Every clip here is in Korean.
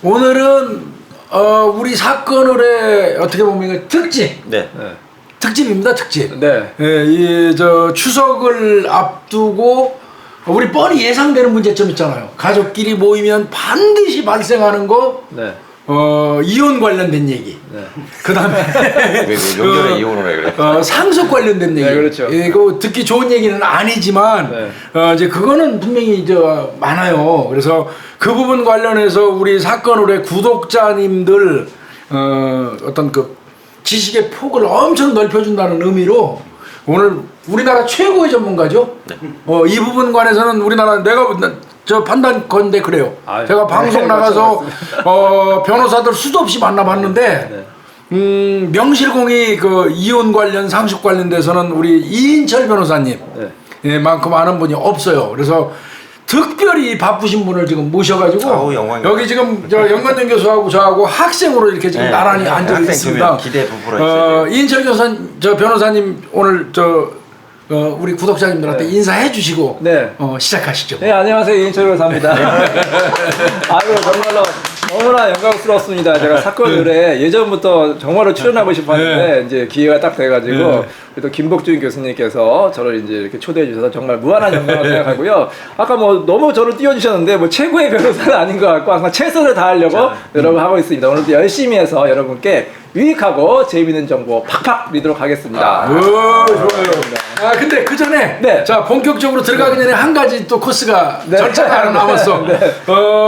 오늘은 우리 사건을의 어떻게 보면 이거 특집. 네. 특집입니다, 특집. 네. 예, 이 추석을 앞두고 우리 뻔히 예상되는 문제점 있잖아요. 가족끼리 모이면 반드시 발생하는 거. 네. 이혼 관련된 얘기. 네. 그다음에 왜 명절에 이혼을 해 그래? 상속 관련된 얘기. 네, 그렇죠. 이거 듣기 좋은 얘기는 아니지만 네. 이제 그거는 분명히 많아요. 그래서 그 부분 관련해서 우리 사건을의 구독자님들 어떤 그 지식의 폭을 엄청 넓혀준다는 의미로 오늘 우리나라 최고의 전문가죠. 네. 이 부분 관해서는 우리나라 내가 저 판단건데 그래요. 아유, 제가 방송 네, 나가서 변호사들 수도 없이 만나봤는데 명실공히 그 이혼 관련 상속 관련돼서는 우리 이인철 변호사님 예, 만큼 아는 분이 없어요. 그래서 특별히 바쁘신 분을 지금 모셔가지고 아우, 영광입니다. 여기 지금 저 연관된 교수하고 저하고 학생으로 이렇게 지금 네, 나란히 네, 앉아 학생 있습니다. 기대 부풀어 있어요. 이인철 변호사님 오늘 우리 구독자님들한테 인사해 주시고 네. 시작하시죠. 네, 안녕하세요. 이인철 변호사입니다. 아이고, 정말로 너무나 영광스럽습니다. 제가 사건 의뢰 예전부터 정말로 출연하고 싶었는데 이제 기회가 딱 돼가지고 또 김복준 교수님께서 저를 이제 이렇게 초대해 주셔서 정말 무한한 영광을 생각하고요. 아까 뭐 너무 저를 띄워주셨는데 뭐 최고의 변호사는 아닌 것 같고 항상 최선을 다하려고 여러분 하고 있습니다. 오늘도 열심히 해서 여러분께 유익하고 재미있는 정보 팍팍 드리도록 하겠습니다. 좋아요. 근데 그 전에 네. 자 본격적으로 들어가기 전에 한 가지 또 코스가 네. 절차가 하나 남았어.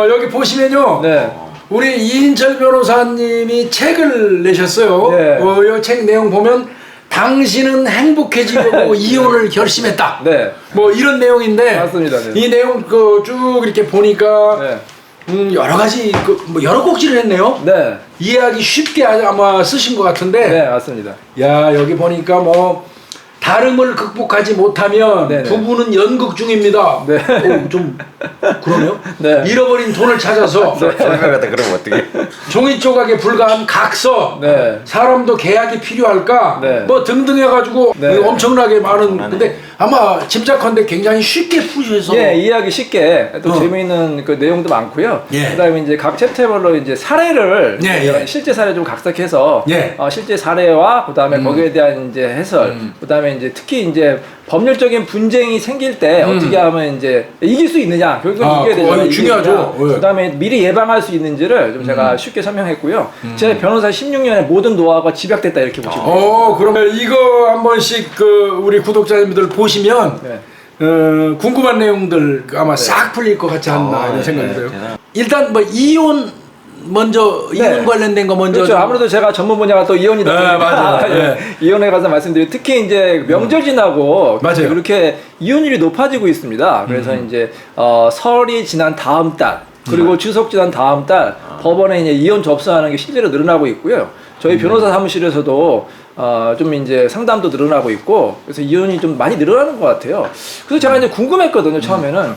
여기 보시면요. 네. 우리 이인철 변호사님이 책을 내셨어요. 네. 이 책 내용 보면 당신은 행복해지려고 이혼을 결심했다. 네. 뭐 이런 내용인데 맞습니다. 네. 이 내용 쭉 이렇게 보니까 여러 가지 뭐 여러 곡지를 했네요. 네. 이해하기 쉽게 아마 쓰신 것 같은데. 네, 맞습니다. 야, 여기 보니까 뭐 다름을 극복하지 못하면 네네. 부부는 연극 중입니다. 네. 좀 그러네요. 네. 잃어버린 돈을 찾아서 설명하다 그러면 어떻게? 종이 조각에 불과한 각서. 네. 사람도 계약이 필요할까? 네. 뭐 등등 해가지고 네. 엄청나게 많은. 근데 아마 짐작컨대 굉장히 쉽게 푸셔서. 예, 이해하기 쉽게 또 재미있는 그 내용도 많고요. 예. 그다음에 이제 각 챕터별로 이제 사례를 실제 사례 좀 각색해서 실제 사례와 그다음에 거기에 대한 이제 해설, 그다음에 이제 특히 이제 법률적인 분쟁이 생길 때 어떻게 하면 이제 이길 수 있느냐, 결국은 이겨야 되잖아요. 중요하죠. 그다음에 미리 예방할 수 있는지를 좀 제가 쉽게 설명했고요. 제 변호사 16년의 모든 노하우가 집약됐다 이렇게 보시면 돼요. 그러면 이거 한 번씩 우리 구독자님들 보시면 궁금한 내용들 아마 싹 풀릴 것 같지 않나 이런 생각이 들어요. 일단 뭐 이혼 관련된 거 먼저. 그렇죠. 아무래도 제가 전문 분야가 또 이혼이다 보니까 맞아요. 이혼에 관해서 말씀드리고 특히 이제 명절 지나고 맞아요. 그렇게 이혼율이 높아지고 있습니다. 그래서 이제 설이 지난 다음 달 그리고 추석 지난 다음 달 법원에 이제 이혼 접수하는 게 실제로 늘어나고 있고요. 저희 변호사 사무실에서도 좀 이제 상담도 늘어나고 있고 그래서 이혼이 좀 많이 늘어나는 것 같아요. 그래서 제가 이제 궁금했거든요. 처음에는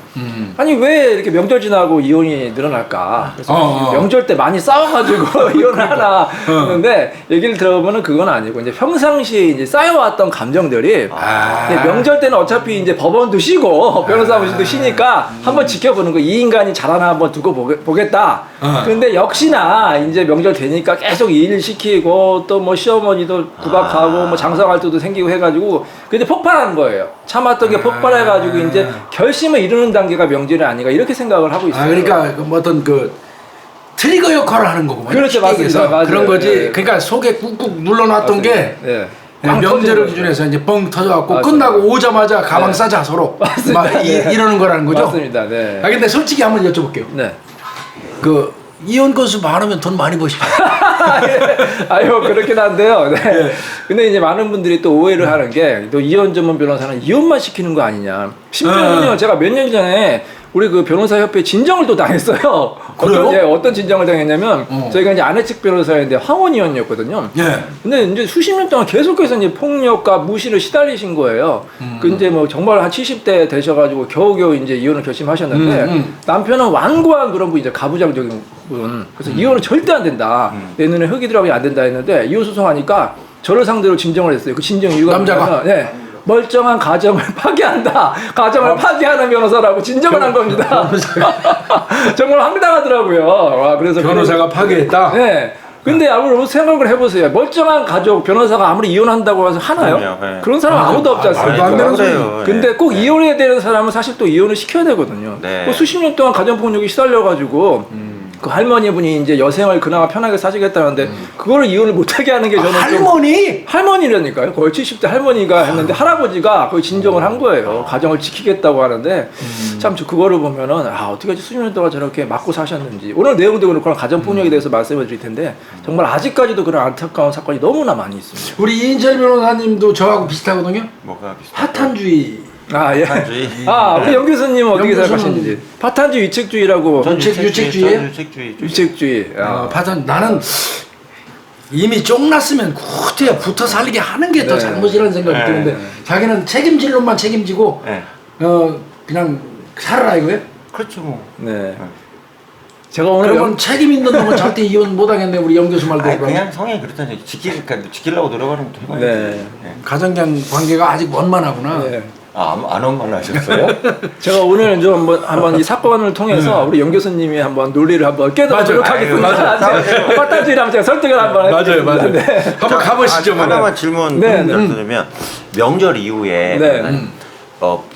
아니 왜 이렇게 명절 지나고 이혼이 늘어날까? 그래서 명절 때 많이 싸워가지고 이혼을 하나 했는데 얘기를 들어보면은 그건 아니고 이제 평상시에 이제 쌓여왔던 감정들이 이제 명절 때는 어차피 이제 법원도 쉬고 변호사 사무실도 쉬니까 한번 지켜보는 거 이 인간이 잘하나 한번 두고 보겠다. 근데 역시나 이제 명절 되니까 계속 일 시키고 또 뭐 시어머니도 부각하고 뭐 장사갈 때도 생기고 해가지고 근데 폭발한 거예요. 참았던 게 폭발해가지고 이제 결심을 이루는 단계가 명절이 아닌가 이렇게 생각을 하고 있어요. 그러니까 어떤 트리거 역할을 하는 거구만. 그렇죠, 맞습니다. 맞아요. 그런 거지. 네. 그러니까 속에 꾹꾹 눌러놨던 맞습니다. 게 네. 명절을 기준해서 이제 뻥 터져갖고 맞습니다. 끝나고 오자마자 가방 싸자 서로 맞습니다. 막 이러는 거라는 거죠. 맞습니다. 네. 근데 솔직히 한번 여쭤볼게요. 네. 이혼 건수 많으면 돈 많이 버시죠. 아유 그렇긴 한데요. 네. 근데 이제 많은 분들이 또 오해를 하는 게 또 이혼 전문 변호사는 이혼만 시키는 거 아니냐. 심지어는요 제가 몇 년 전에 우리 그 변호사협회 진정을 또 당했어요. 그래요? 어떤 진정을 당했냐면 저희가 이제 아내 측 변호사였는데 황혼이혼이었거든요. 근데 이제 수십 년 동안 계속해서 이제 폭력과 무시를 시달리신 거예요. 그 이제 뭐 정말 한 70대 되셔가지고 겨우겨우 이제 이혼을 결심하셨는데 남편은 완고한 그런 분 이제 가부장적인 분. 그래서 이혼은 절대 안 된다. 내 눈에 흙이 들어가면 안 된다 했는데 이혼 소송하니까 저를 상대로 진정을 했어요. 그 진정 이유가 남자가? 뭐냐면, 멀쩡한 가정을 파괴한다. 가정을 파괴하는 변호사라고 진정을 한 겁니다. 정말 황당하더라고요. 와, 그래서 변호사가 파괴했다. 네. 근데 아무리 생각을 해보세요. 멀쩡한 가족 변호사가 아무리 이혼한다고 해서 하나요? 그럼요, 네. 그런 사람 아무도 없지 않습니까? 말도 안 되는 소리예요. 근데 꼭 이혼해야 되는 사람은 사실 또 이혼을 시켜야 되거든요. 네. 뭐 수십 년 동안 가정폭력이 시달려가지고 그 할머니분이 이제 여생을 그나마 편하게 사시겠다는데 그거를 이혼을 못하게 하는 게 저는 좀 할머니? 할머니라니까요. 거의 70대 할머니가 했는데 할아버지가 거의 진정을 한 거예요. 가정을 지키겠다고 하는데 참 그거를 보면은 어떻게 수십 년 동안 저렇게 맞고 사셨는지 오늘 내용도 그렇고 가정폭력에 대해서 말씀을 드릴 텐데 정말 아직까지도 그런 안타까운 사건이 너무나 많이 있습니다. 우리 이인철 변호사님도 저하고 비슷하거든요. 뭐가 비슷해? 파탄주의. 예. 파탄주의. 우리 영 교수님은 어떻게 영 교수는- 생각하시는지. 파탄주의, 유책주의라고. 유책주의예요? 유책주의. 유책주의. 파탄 나는 이미 쫑났으면 구태여 붙어 살리게 하는 게 더 네. 잘못이라는 생각이 네. 드는데 자기는 책임질 놈만 책임지고 네. 그냥 살아라 이거예요? 그렇죠 뭐. 네. 제가 오늘 그러면 책임 있는 놈은 절대 이혼 못 하겠네 우리 영 교수 말대로. 아니, 그냥 성향이 그렇다니 지키려고 노력하는 것도 해봐야지. 네. 가정경 관계가 아직 원만하구나. 네. 안 원만하셨어요? 제가 오늘 좀 한번 이 사건을 통해서 우리 영 교수님이 한번 논리를 한번 깨도록 맞아요. 노력하겠습니다. 파탄주의를 한번 제가 설득을 한번 해보겠습니다. 네. 한번 가보시죠. 하나만 질문 네, 네. 드리면 명절 이후에 네.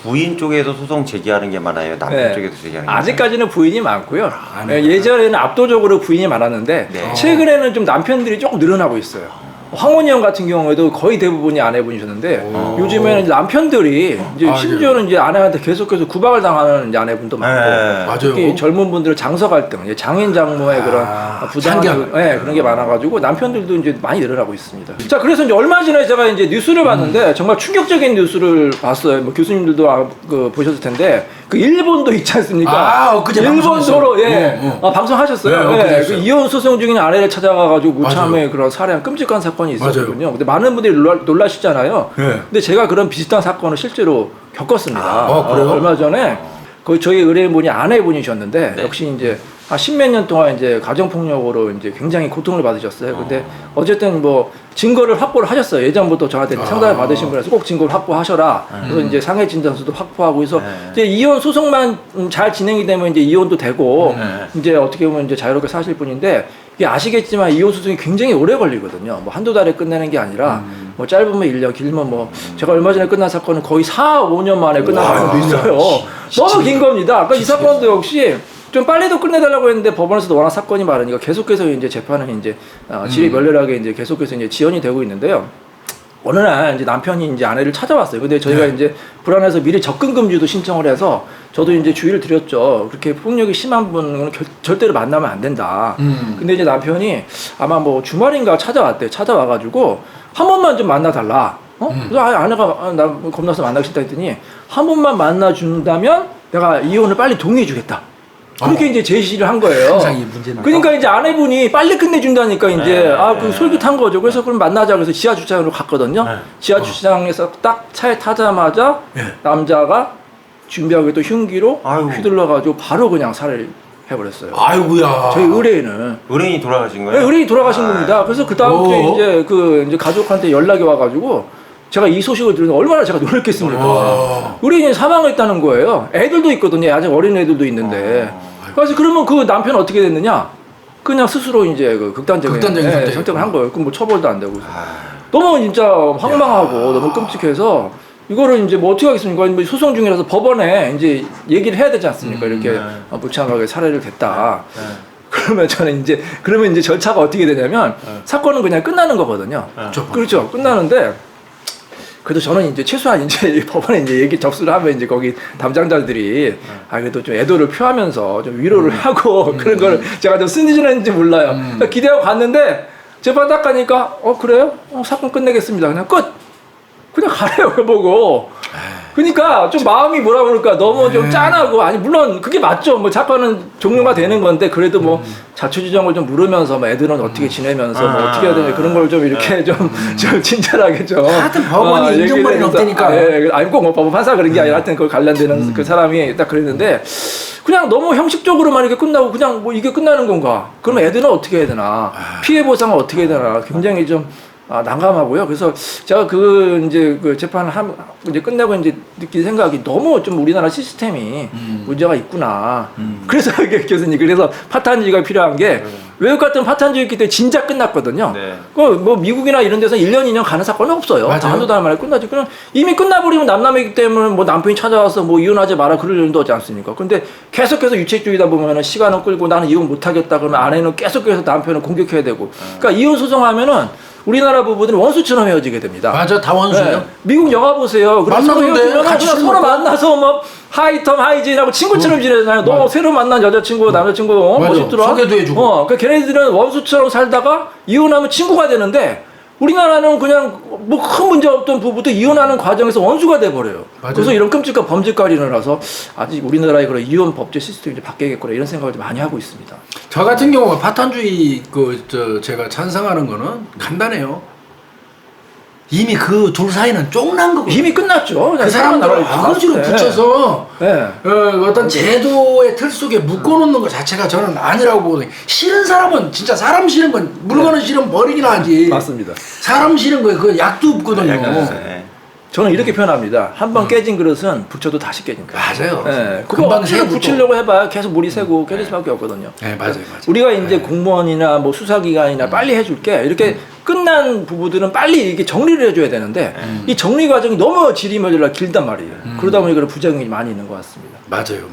부인 쪽에서 소송 제기하는 게 많아요. 남편 네. 쪽에서 제기하는 게 많아요. 아직까지는 부인이 많고요. 예전에는 압도적으로 부인이 많았는데 네. 최근에는 좀 남편들이 조금 늘어나고 있어요. 황혼이 형 같은 경우에도 거의 대부분이 아내분이셨는데 요즘에는 이제 남편들이 이제 심지어는 이제 아내한테 계속해서 구박을 당하는 이제 아내분도 많고 네. 맞아요. 특히 젊은 분들은 장서 갈등, 이제 장인 장모의 그런 부당한 참견. 그런 게 많아가지고 남편들도 이제 많이 늘어나고 있습니다. 자, 그래서 이제 얼마 전에 제가 이제 뉴스를 봤는데 정말 충격적인 뉴스를 봤어요. 뭐 교수님들도 보셨을 텐데 그 일본도 있지 않습니까? 엊그제 일본도로 방송했어요. 방송하셨어요. 네, 엊그제 그 했어요. 이혼 소송 중인 아내를 찾아가가지고 무참의 맞아요. 그런 살해한 끔찍한 사건이 맞아요. 있었거든요. 근데 많은 분들이 놀라시잖아요. 네. 근데 제가 그런 비슷한 사건을 실제로 겪었습니다. 그래요? 얼마 전에 그 저희 의뢰인분이 아내분이셨는데 네. 역시 이제 한 십몇 년 동안 이제 가정폭력으로 이제 굉장히 고통을 받으셨어요. 근데 어쨌든 뭐 증거를 확보를 하셨어요. 예전부터 저한테 상담을 받으신 분에서 꼭 증거를 확보하셔라. 그래서 이제 상해 진단서도 확보하고 해서 이제 이혼 소송만 잘 진행이 되면 이제 이혼도 되고 이제 어떻게 보면 이제 자유롭게 사실 뿐인데 이게 아시겠지만 이혼 소송이 굉장히 오래 걸리거든요. 뭐 한두 달에 끝내는 게 아니라 뭐 짧으면 1년, 길면 뭐 제가 얼마 전에 끝난 사건은 거의 4, 5년 만에 끝난 사건도 있어요. 너무 긴 겁니다. 그러니까 이 사건도 역시 좀 빨리도 끝내달라고 했는데 법원에서도 워낙 사건이 많으니까 계속해서 이제 재판은 이제 질이 멸렬하게 이제 계속해서 이제 지연이 되고 있는데요. 어느 날 이제 남편이 이제 아내를 찾아왔어요. 근데 저희가 이제 불안해서 미리 접근 금지도 신청을 해서 저도 이제 주의를 드렸죠. 그렇게 폭력이 심한 분은 절대로 만나면 안 된다. 근데 이제 남편이 아마 뭐 주말인가 찾아왔대. 찾아와가지고 한 번만 좀 만나달라. 그래서 아내가 나 겁나서 만나기 싫다 했더니 한 번만 만나준다면 내가 이혼을 빨리 동의해주겠다. 그렇게 이제 제시를 한 거예요. 항상 이 문제는. 그러니까 이제 아내분이 빨리 끝내준다니까 이제 그 솔깃한 거죠. 그래서 그럼 만나자 그래서 지하 주차장으로 갔거든요. 지하 주차장에서 딱 차에 타자마자 남자가 준비하고 또 흉기로 아이고. 휘둘러가지고 바로 그냥 살해를 해버렸어요. 아이고야. 저희 의뢰인은 의뢰인이 돌아가신 거예요? 의뢰인이 돌아가신 겁니다. 그래서 그 다음 주에 이제 가족한테 연락이 와가지고 제가 이 소식을 들으면 얼마나 제가 놀랐겠습니까. 의뢰인이 사망했다는 거예요. 애들도 있거든요. 아직 어린 애들도 있는데. 그래서 그러면 그 남편은 어떻게 됐느냐? 그냥 스스로 이제 그 극단적인 선택을 한 거예요. 그럼 뭐 처벌도 안 되고. 너무 진짜 황망하고 너무 끔찍해서 이거를 이제 뭐 어떻게 하겠습니까? 뭐 소송 중이라서 법원에 이제 얘기를 해야 되지 않습니까? 이렇게 무참하게 살해를 됐다. 그러면 저는 이제 절차가 어떻게 되냐면 사건은 그냥 끝나는 거거든요. 그렇죠. 끝나는데 그래도 저는 이제 최소한 이제 법원에 이제 얘기 접수를 하면 이제 거기 담당자들이 그래도 좀 애도를 표하면서 좀 위로를 하고 그런 걸 제가 좀 쓴지는지 몰라요. 그러니까 기대하고 갔는데 재판 딱 가니까 그래요? 사건 끝내겠습니다. 그냥 끝. 그냥 가래요. 보고. 그러니까 좀 마음이 뭐라 그럴까 너무 좀 짠하고 아니 물론 그게 맞죠. 뭐 사건은 종료가 되는 건데 그래도 뭐 자초지종을 좀 물으면서 뭐 애들은 어떻게 지내면서 뭐 어떻게 해야 되냐 그런 걸 좀 이렇게 좀 친절하게 좀 하여튼 법원이 인정권이 없다니까. 아니 꼭 뭐 법원 판사 그런 게 아니라 하여튼 그 관련되는 그 사람이 딱 그랬는데 그냥 너무 형식적으로만 이렇게 끝나고 그냥 뭐 이게 끝나는 건가? 그러면 애들은 어떻게 해야 되나? 피해 보상은 어떻게 해야 되나? 굉장히 좀 난감하고요. 그래서 제가 이제 그 재판을 이제 끝내고 이제 느낀 생각이 너무 좀 우리나라 시스템이 문제가 있구나. 그래서 이게 교수님 그래서 파탄주의가 필요한 게 외국 같은 파탄주의기 때문에 진짜 끝났거든요. 네. 뭐 미국이나 이런 데서 1년 2년 가는 사건은 없어요. 맞아요. 한두 달 만에 끝나지. 그럼 이미 끝나버리면 남남이기 때문에 뭐 남편이 찾아와서 뭐 이혼하지 마라 그럴 일도 없지 않습니까? 근데 계속해서 유책주의다 보면은 시간은 끌고 나는 이혼 못하겠다 그러면 아내는 계속해서 남편을 공격해야 되고. 그러니까 이혼 소송하면은 우리나라 부부들은 원수처럼 헤어지게 됩니다. 맞아, 다 원수예요. 네. 미국 영화 보세요. 만나는데 같이 그냥 술 서로 먹고. 만나서 뭐 하이텀 하이진하고 친구처럼 지내잖아요. 너 새로 만난 여자친구, 남자친구 맞아. 멋있더라. 소개도 해주고. 그 걔네들은 원수처럼 살다가 이혼하면 친구가 되는데 우리나라는 그냥 뭐 큰 문제 없던 부부도 이혼하는 과정에서 원수가 돼버려요. 맞아요. 그래서 이런 끔찍한 범죄가 일어나서 아직 우리나라의 그런 이혼 법제 시스템이 이제 바뀌겠구나 이런 생각을 좀 많이 하고 있습니다. 저 같은 경우가 파탄주의 제가 찬성하는 거는 간단해요. 이미 그 둘 사이는 쫑난 거고. 이미 끝났죠. 그 사람들을 아버지로 붙여서 네. 어떤 제도의 틀 속에 묶어놓는 것 자체가 저는 아니라고 보거든요. 싫은 사람은 진짜 사람 싫은 건 물건은 싫으면 버리긴 하지. 맞습니다. 사람 싫은 거에 그 약도 없거든요. 네. 저는 이렇게 표현합니다. 한 번 깨진 그릇은 붙여도 다시 깨진다. 맞아요. 네, 그거 금방 억지로 새고 붙이려고 해봐야 계속 물이 새고 깨질 수밖에 없거든요. 네, 맞아요. 우리가 이제 공무원이나 뭐 수사기관이나 빨리 해줄게 이렇게 끝난 부부들은 빨리 이렇게 정리를 해줘야 되는데 이 정리 과정이 너무 질이 모자라 길단 말이에요. 그러다 보니 그런 부작용이 많이 있는 것 같습니다. 맞아요.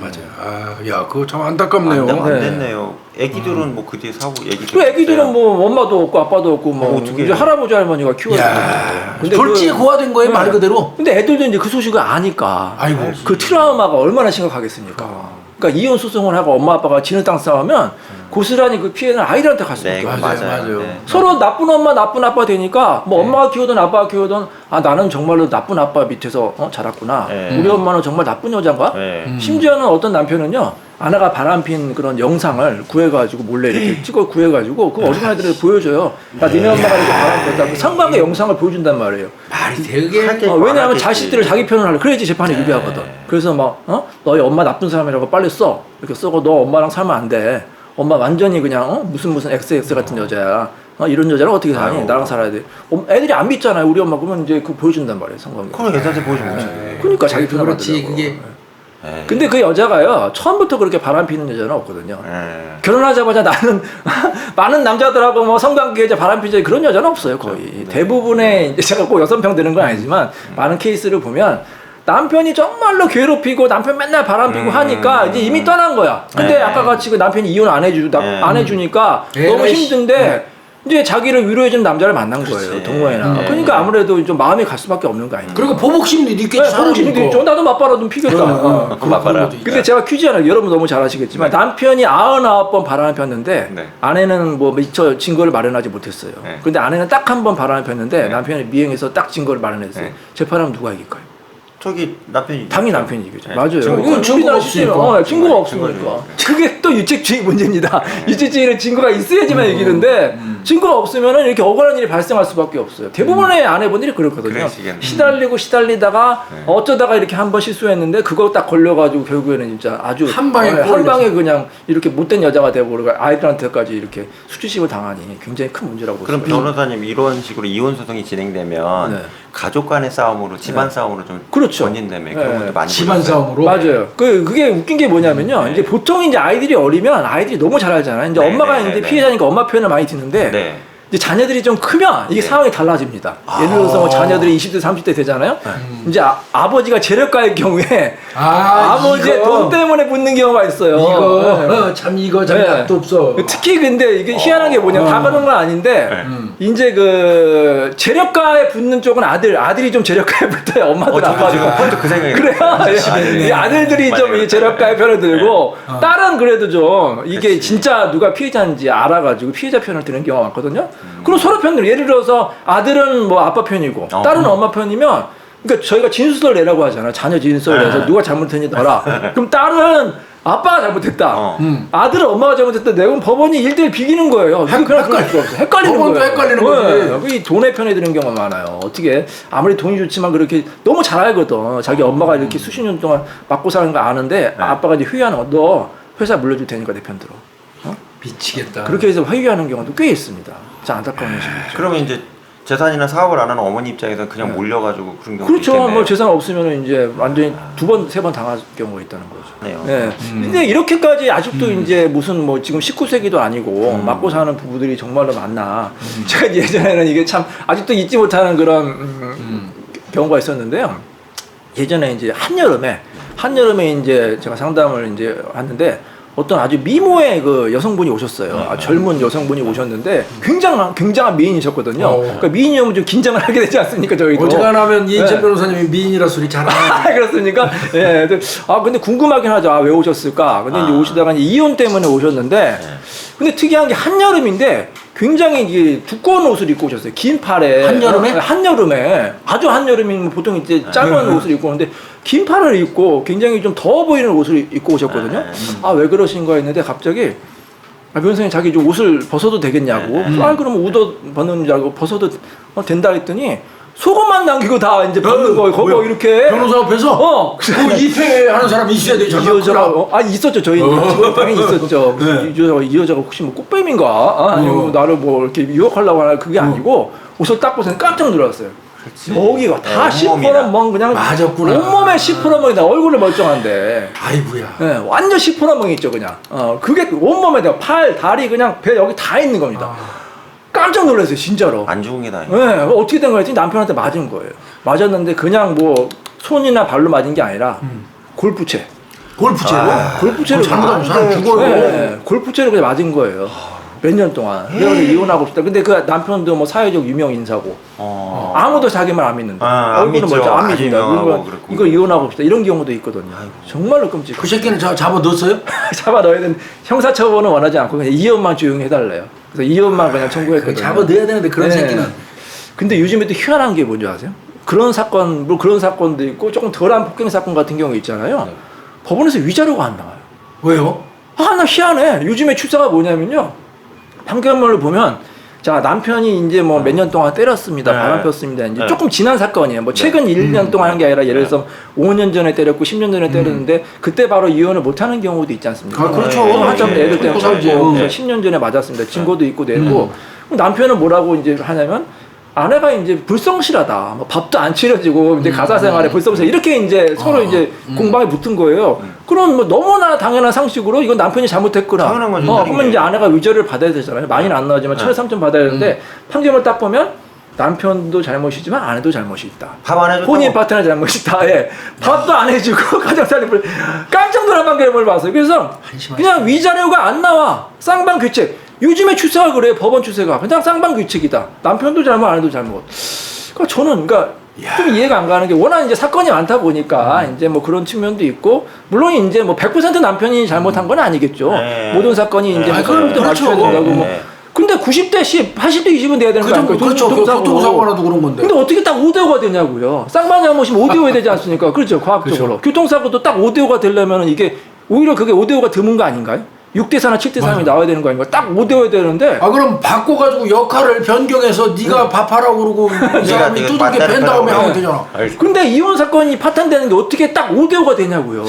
아, 야, 그거 참 안타깝네요. 안 됐네요. 애기들은 뭐 그 뒤에 사고 애기들. 그 애기들은 뭐 엄마도 없고 아빠도 없고 뭐 어떻게 이제 해요? 할아버지 할머니가 키워야 야, 되는데. 졸지에 고아된 거예요, 말 그대로. 근데 애들도 이제 그 소식을 아니까. 아이고. 그 트라우마가 얼마나 심각하겠습니까? 그러니까 이혼 소송을 하고 엄마 아빠가 지는 땅 싸우면 고스란히 그 피해는 아이들한테 갈 수밖에 네, 없어요. 맞아요. 네. 서로 나쁜 엄마 나쁜 아빠 되니까 뭐 엄마가 키우든 아빠가 키우든 아 나는 정말로 나쁜 아빠 밑에서 자랐구나. 네. 우리 엄마는 정말 나쁜 여잔가? 네. 심지어는 어떤 남편은요 아내가 바람핀 그런 영상을 구해가지고 몰래 이렇게 찍어 구해가지고 그 어린아이들한테 보여줘요. 야 니네 엄마가 이렇게 바람폈다. 그 상방의 영상을 보여준단 말이에요. 말이 되게. 왜냐하면 많았겠지. 자식들을 자기 편을 하려 그래야지 재판이 유리하거든. 그래서 막 너희 엄마 나쁜 사람이라고 빨리 써 이렇게 쓰고 너 엄마랑 살면 안 돼. 엄마 완전히 그냥 무슨 XX 같은 여자야. 이런 여자랑 어떻게 사니? 아유. 나랑 살아야 돼. 애들이 안 믿잖아요. 우리 엄마 그러면 이제 그 보여준단 말이에요. 성관계. 그럼 애들한테 보여주면 되지. 그러니까 자기 편을 그렇지, 만들려고. 그게. 네. 근데 그 여자가요 처음부터 그렇게 바람피는 여자는 없거든요. 네. 결혼하자마자 나는 많은 남자들하고 뭐 성관계자 바람피자 그런 여자는 없어요 거의. 대부분의 이제 제가 꼭 여성 편 되는 건 아니지만 많은 케이스를 보면 남편이 정말로 괴롭히고 남편 맨날 바람피고 하니까 이제 이미 떠난 거야. 근데 네. 아까 같이 그 남편이 이혼 안 해주니까 너무 에이씨. 힘든데 이제 자기를 위로해주는 남자를 만난 거예요. 그렇지. 동호회나. 네. 그러니까 아무래도 좀 마음이 갈 수밖에 없는 거 아닙니까? 그리고 보복심도 있겠지, 네, 사람이 보복심도 있죠. 나도 맞바라도 피겠다. 그 맞바라. 근데 제가 퀴즈 하나 여러분 너무 잘 아시겠지만 남편이 99번 바람을 폈는데 네. 아내는 뭐 미처 증거를 마련하지 못했어요. 네. 근데 아내는 딱 한 번 바람을 폈는데 네. 남편이 미행해서 딱 증거를 마련했어요. 네. 재판하면 누가 이길까요? 저기 남편이 당연히 남편이 이기죠. 네. 맞아요. 증거가 이건 증거가 우리나라 시스템은, 없으니까. 증거가 증거가 없으니까. 없으니까. 그게 또 유책주의 문제입니다. 유책주의는 증거가 있어야지만 이기는데 증거가 없으면 이렇게 억울한 일이 발생할 수밖에 없어요. 대부분의 아내분들이 그렇거든요. 그러시겠네. 시달리다가 어쩌다가 이렇게 한 번 실수했는데 그거 딱 걸려가지고 결국에는 진짜 아주 한 방에 한 방에 그냥 이렇게 못된 여자가 되어버리고 아이들한테까지 이렇게 수치심을 당하니 굉장히 큰 문제라고 그럼 보습니다. 변호사님 이런 식으로 이혼 소송이 진행되면 네. 가족 간의 싸움으로 집안 싸움으로 좀 그렇죠. 번진다며 네. 그런 것도 많이 집안 보셨어요? 싸움으로. 맞아요. 그게 웃긴 게 뭐냐면요. 이제 보통 이제 아이들이 어리면 아이들이 너무 잘 알잖아요. 이제 네, 엄마가 네, 이제 네. 피해자니까 엄마 표현을 많이 듣는데 네. 이제 자녀들이 좀 크면 이게 네. 상황이 달라집니다. 예를 들어서 뭐 자녀들이 20대, 30대 되잖아요. 이제 아버지가 재력가의 경우에 아버지의 이거. 돈 때문에 붙는 경우가 있어요. 이거 참 네. 약도 없어. 특히 근데 이게 희한한 게 뭐냐 다 그런 건 아닌데 이제 그 재력가에 붙는 쪽은 아들이 좀 재력가에 붙어요. 엄마들 저도 아빠들. 지금 먼저 그 생각이 그래요. 이 아들들이 좀 이 재력가의 편을 들고 딸은 그래도 좀 이게 그치. 진짜 누가 피해자인지 알아가지고 피해자 편을 드는 경우가 많거든요. 그럼 서로 편들 예를 들어서 아들은 뭐 아빠 편이고 딸은 엄마 편이면 그러니까 저희가 진술을 내라고 하잖아요. 자녀 진술을 내서 누가 잘못했는지 너라. 그럼 딸은 아빠가 잘못했다. 아들은 엄마가 잘못했다. 내가 법원이 1대1 비기는 거예요. 헷갈리는 법원도 거예요. 헷갈리는 거지. 이 돈의 편에 드는 경우가 많아요. 어떻게 아무리 돈이 좋지만 그렇게 너무 잘 알거든. 자기 엄마가 이렇게 수십 년 동안 맞고 사는 거 아는데 아빠가 이제 회유하는 거. 너 회사 물려줄 테니까 내 편 들어. 미치겠다. 그렇게 해서 회유하는 경우도 꽤 있습니다. 참 안타까운 현실이죠. 그러면 이제 재산이나 사업을 안 하는 어머니 입장에서 그냥 몰려가지고 그런 경우도 그렇죠. 있겠네요. 뭐 재산 없으면 이제 완전히 2번, 3번 당할 경우가 있다는 거죠. 네요. 네. 근데 이렇게까지 아직도 이제 무슨 뭐 지금 19세기도 아니고 맞고 사는 부부들이 정말로 많나. 제가 예전에는 이게 참 아직도 잊지 못하는 그런 경우가 있었는데요. 예전에 이제 한여름에 이제 제가 상담을 이제 하는데 어떤 아주 미모의 그 여성분이 오셨어요. 아주 젊은 여성분이 오셨는데 굉장한 미인이셨거든요. 그러니까 미인이면 좀 긴장을 하게 되지 않습니까, 저희도? 어지간하면 이인철 네. 변호사님이 미인이라 소리 잘하는. 그렇습니까? 예. 근데 궁금하긴 하죠. 왜 오셨을까? 근데 이제 오시다가 이제 이혼 때문에 오셨는데, 근데 특이한 게 한여름인데 굉장히 이게 두꺼운 옷을 입고 오셨어요. 긴 팔에. 한여름에? 한여름에. 아주 한여름이면 보통 이제 짧은 옷을 입고 오는데 긴 팔을 입고 굉장히 좀 더워 보이는 옷을 입고 오셨거든요. 왜 그러신가 했는데 갑자기 변호사님 자기 좀 옷을 벗어도 되겠냐고. 그러면 옷 벗는 줄 알고 벗어도 된다 했더니 속옷만 남기고 다 이제 벗는 거예요. 거기 이렇게. 변호사 앞에서 그 입회하는 사람이 있어야 돼. 이 여자가 있었죠. 저희 직원 당연히 있었죠. 네. 이 여자가 혹시 뭐 꽃뱀인가? 아니면 나를 뭐 이렇게 유혹하려고 하나 그게 아니고 옷을 딱 보고서 깜짝 놀랐어요. 여기가 다 온몸이다. 10%멍 그냥 맞았구나. 온몸에 10%멍이다. 얼굴을 멀쩡한데. 아이고야. 네, 완전 10%멍이 있죠, 그냥. 그게 온몸에 팔, 다리 그냥 배 여기 다 있는 겁니다. 깜짝 놀랐어요, 진짜로. 안 좋은 게 다행이에요. 네, 어떻게 된 거였지? 남편한테 맞은 거예요. 맞았는데 그냥 뭐 손이나 발로 맞은 게 아니라 골프채. 골프채로? 골프채로 잘못하면 사람 죽어요. 네, 골프채로 그냥 맞은 거예요. 몇 년 동안. 그래서 이혼하고 싶다. 근데 그 남편도 뭐 사회적 유명 인사고. 아무도 자기 말 안 믿는다. 안 얼굴은 믿죠. 멀쩡 안 아주 믿는다. 유명하고 이거 이혼하고 싶다. 이런 경우도 있거든요. 정말로 끔찍해. 그 새끼는 잡아 넣었어요? 잡아 넣어야 되는 형사처벌은 원하지 않고 그냥 이혼만 조용히 해달래요. 그래서 이혼만 그냥 청구했거든요. 잡아 넣어야 되는데 그런 네. 새끼는. 근데 요즘에 또 희한한 게 뭔지 아세요? 그런 사건, 뭐 그런 사건도 있고 조금 덜한 폭행 사건 같은 경우 있잖아요. 법원에서 위자료가 안 나와요. 왜요? 나 희한해. 요즘에 추세가 뭐냐면요. 판결문을 보면 자 남편이 이제 뭐 몇 년 동안 때렸습니다. 바람 폈습니다. 이제 조금 지난 사건이에요. 뭐 최근 1년 동안 한 게 아니라 예를 들어서 5년 전에 때렸고 10년 전에 때렸는데 그때 바로 이혼을 못 하는 경우도 있지 않습니까? 그렇죠. 한참 애들 때문에 그렇죠. 살고 10년 전에 맞았습니다. 증거도 있고 내고 남편은 뭐라고 이제 하냐면 아내가 이제 불성실하다. 뭐 밥도 안 차려지고 이제 가사 생활에 불성실 이렇게 이제 서로 이제 공방에 붙은 거예요. 그런 뭐 너무나 당연한 상식으로 이건 남편이 잘못했구나. 당연한 거죠. 그러면 이제 아내가 위자료를 받아야 되잖아요. 많이는 안 나오지만 1,300 받아야 되는데 판결을 딱 보면 남편도 잘못이지만 아내도 잘못이 있다. 밥 안 해줬다고? 혼인 파트너 잘못이 있다. 예. 밥도 안 해주고 가정살림을 깜짝 놀란 판결을 봤어요. 그래서 그냥 위자료가 안 나와. 쌍방 규칙. 요즘에 추세가 그래요. 법원 추세가 그냥 쌍방 규칙이다. 남편도 잘못, 아내도 잘못. 그러니까 저는 좀 이해가 안 가는 게 워낙 이제 사건이 많다 보니까 이제 뭐 그런 측면도 있고 물론 이제 뭐 100% 남편이 잘못한 건 아니겠죠. 네. 모든 사건이 이제 네. 그걸 그렇죠. 맞춰야 된다고 뭐. 네. 근데 90대 10, 80대 20은 돼야 되는 거 아닙니까? 그렇죠. 교통사고라도 그런 건데. 근데 어떻게 딱 5대5가 되냐고요. 쌍방 잘못이면 5대5야 되지 않습니까? 그렇죠. 과학적으로. 교통사고도 딱 5대5가 되려면 이게 오히려 그게 5대5가 드문 거 아닌가요? 6대4나 7대3이 나와야 되는 거 아닌가? 딱 5대5야 되는데. 그럼 바꿔가지고 역할을 변경해서 네가 밥하라고 그러고 이 사람이 두들겨 팬 다음에 하면 되잖아. 근데 이혼 사건이 파탄되는 게 어떻게 딱 5대5가 되냐고요.